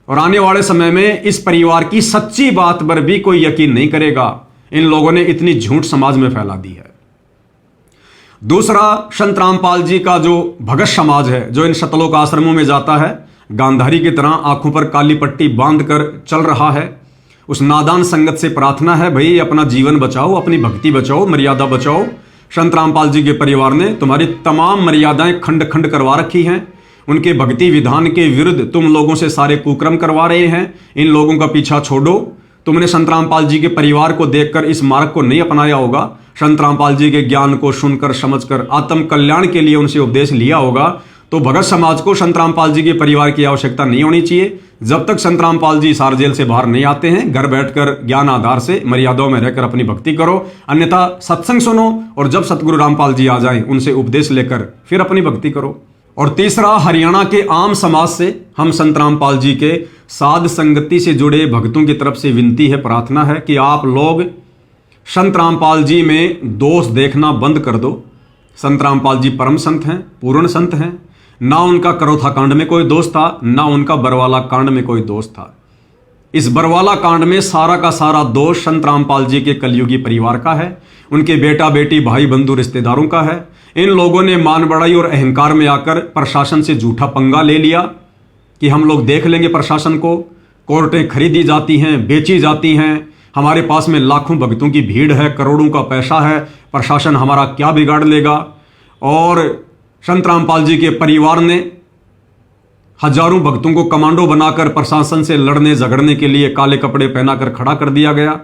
Speaker 1: और आने वाले समय में इस परिवार की सच्ची बात पर भी कोई यकीन नहीं करेगा। इन लोगों ने इतनी झूठ समाज में फैला दी है। दूसरा, संत रामपाल जी का जो भगत समाज है, जो इन शतलोक आश्रमों में जाता है, गांधारी की तरह आंखों पर काली पट्टी बांध कर चल रहा है, उस नादान संगत से प्रार्थना है, भाई अपना जीवन बचाओ, अपनी भक्ति बचाओ, मर्यादा बचाओ। संत रामपाल जी के परिवार ने तुम्हारी तमाम मर्यादाएं खंड खंड करवा रखी हैं। उनके भक्ति विधान के विरुद्ध तुम लोगों से सारे कुक्रम करवा रहे हैं। इन लोगों का पीछा छोड़ो। तुमने संत रामपाल जी के परिवार को देखकर इस मार्ग को नहीं अपनाया होगा। संत रामपाल जी के ज्ञान को सुनकर समझकर आत्म कल्याण के लिए उनसे उपदेश लिया होगा। तो भगत समाज को संत रामपाल जी के परिवार की आवश्यकता नहीं होनी चाहिए। जब तक संत रामपाल जी सार जेल से बाहर नहीं आते हैं, घर बैठकर ज्ञान आधार से मर्यादाओं में रहकर अपनी भक्ति करो, अन्यथा सत्संग सुनो और जब सतगुरु रामपाल जी आ जाएं उनसे उपदेश लेकर फिर अपनी भक्ति करो। और तीसरा, हरियाणा के आम समाज से हम संत रामपाल जी के साध संगति से जुड़े भक्तों की तरफ से विनती है, प्रार्थना है कि आप लोग संत रामपाल जी में दोष देखना बंद कर दो। संत रामपाल जी परम संत हैं, पूर्ण संत हैं। ना उनका करोथा कांड में कोई दोष था, ना उनका बरवाला कांड में कोई दोष था। इस बरवाला कांड में सारा का सारा दोष संत रामपाल जी के कलयुगी परिवार का है, उनके बेटा बेटी भाई बंधु रिश्तेदारों का है। इन लोगों ने मान बढ़ाई और अहंकार में आकर प्रशासन से झूठा पंगा ले लिया कि हम लोग देख लेंगे प्रशासन को। कोर्टें खरीदी जाती हैं, बेची जाती हैं, हमारे पास में लाखों भक्तों की भीड़ है, करोड़ों का पैसा है, प्रशासन हमारा क्या बिगाड़ लेगा। और संत रामपाल जी के परिवार ने हजारों भक्तों को कमांडो बनाकर प्रशासन से लड़ने झगड़ने के लिए काले कपड़े पहनाकर खड़ा कर दिया गया,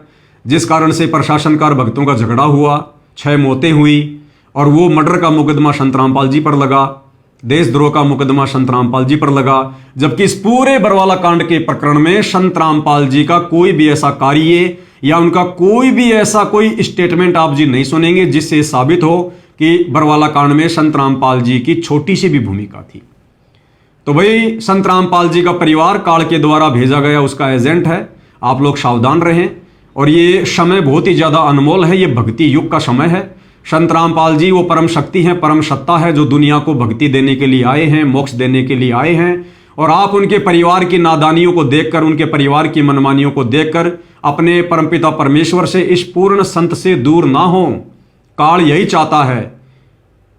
Speaker 1: जिस कारण से प्रशासन का भक्तों का झगड़ा हुआ, 6 मौतें हुई। और वो मर्डर का मुकदमा संत रामपाल जी पर लगा, देशद्रोह का मुकदमा संत रामपाल जी पर लगा। जबकि इस पूरे बरवाला कांड के प्रकरण में संत रामपाल जी का कोई भी ऐसा कार्य या उनका कोई भी ऐसा कोई स्टेटमेंट आप जी नहीं सुनेंगे जिससे साबित हो कि बरवाला कांड में संत रामपाल जी की छोटी सी भी भूमिका थी। तो भाई संत रामपाल जी का परिवार काल के द्वारा भेजा गया उसका एजेंट है। आप लोग सावधान रहें। और ये समय बहुत ही ज्यादा अनमोल है, ये भक्ति युग का समय है। संत रामपाल जी वो परम शक्ति हैं, परम सत्ता है, जो दुनिया को भक्ति देने के लिए आए हैं, मोक्ष देने के लिए आए हैं। और आप उनके परिवार की नादानियों को देखकर, उनके परिवार की मनमानियों को देखकर अपने परमपिता परमेश्वर से, इस पूर्ण संत से दूर ना हो। काल यही चाहता है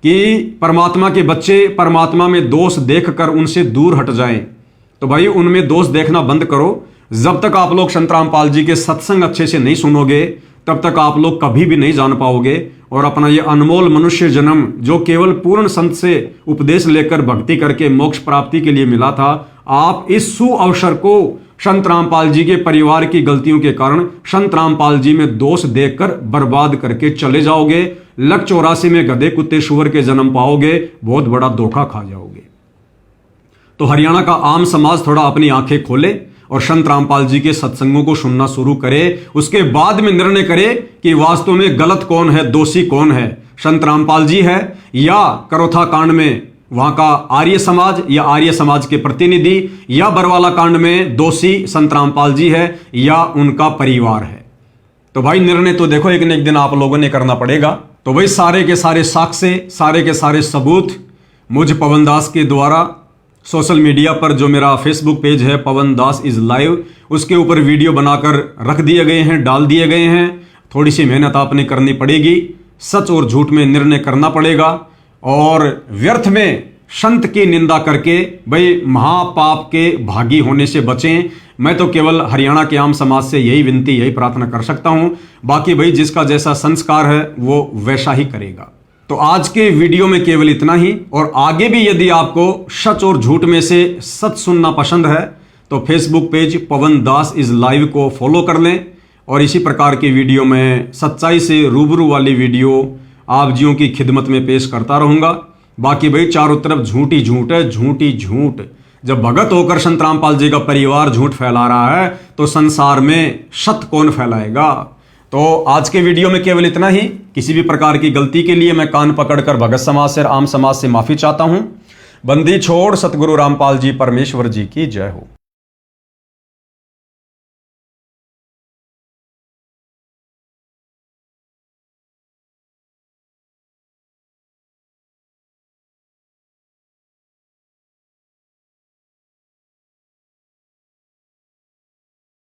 Speaker 1: कि परमात्मा के बच्चे परमात्मा में दोष देखकर उनसे दूर हट जाएं। तो भाई उनमें दोष देखना बंद करो। जब तक आप लोग संत रामपाल जी के सत्संग अच्छे से नहीं सुनोगे, तब तक आप लोग कभी भी नहीं जान पाओगे। और अपना ये अनमोल मनुष्य जन्म जो केवल पूर्ण संत से उपदेश लेकर भक्ति करके मोक्ष प्राप्ति के लिए मिला था, आप इस सु अवसर को संत रामपाल जी के परिवार की गलतियों के कारण संत रामपाल जी में दोष देखकर बर्बाद करके चले जाओगे। लक 84 में गधे कुत्ते शुअर के जन्म पाओगे, बहुत बड़ा धोखा खा जाओगे। तो हरियाणा का आम समाज थोड़ा अपनी आंखें खोले और संत रामपाल जी के सत्संगों को सुनना शुरू करे। उसके बाद में निर्णय करे कि वास्तव में गलत कौन है, दोषी कौन है, संत रामपाल जी है या करोथा कांड में वहां का आर्य समाज या आर्य समाज के प्रतिनिधि, या बरवाला कांड में दोषी संत रामपाल जी है या उनका परिवार है। तो भाई निर्णय तो देखो एक न एक दिन आप लोगों ने करना पड़ेगा। तो भाई सारे के सारे साक्ष्य, सारे के सारे सबूत मुझ पवन दास के द्वारा सोशल मीडिया पर जो मेरा फेसबुक पेज है पवन दास इज लाइव, उसके ऊपर वीडियो बनाकर रख दिए गए हैं, डाल दिए गए हैं। थोड़ी सी मेहनत आपने करनी पड़ेगी, सच और झूठ में निर्णय करना पड़ेगा और व्यर्थ में संत की निंदा करके भाई महापाप के भागी होने से बचें। मैं तो केवल हरियाणा के आम समाज से यही विनती, यही प्रार्थना कर सकता हूं। बाकी भाई जिसका जैसा संस्कार है वो वैसा ही करेगा। तो आज के वीडियो में केवल इतना ही। और आगे भी यदि आपको सच और झूठ में से सच सुनना पसंद है तो Facebook page Pawan Das is live को फॉलो कर लें। और इसी प्रकार की वीडियो में सच्चाई से रूबरू वाली वीडियो आप जियों की खिदमत में पेश करता रहूंगा। बाकी भाई चारों तरफ झूठ ही झूठ है, झूठ ही झूठ। जब भगत होकर संत रामपाल जी का परिवार झूठ फैला रहा है तो संसार में सत्य कौन फैलाएगा। तो आज के वीडियो में केवल इतना ही। किसी भी प्रकार की गलती के लिए मैं कान पकड़कर भगत समाज से, आम समाज से माफी चाहता हूं। बंदी छोड़ सतगुरु रामपाल जी परमेश्वर जी की जय हो।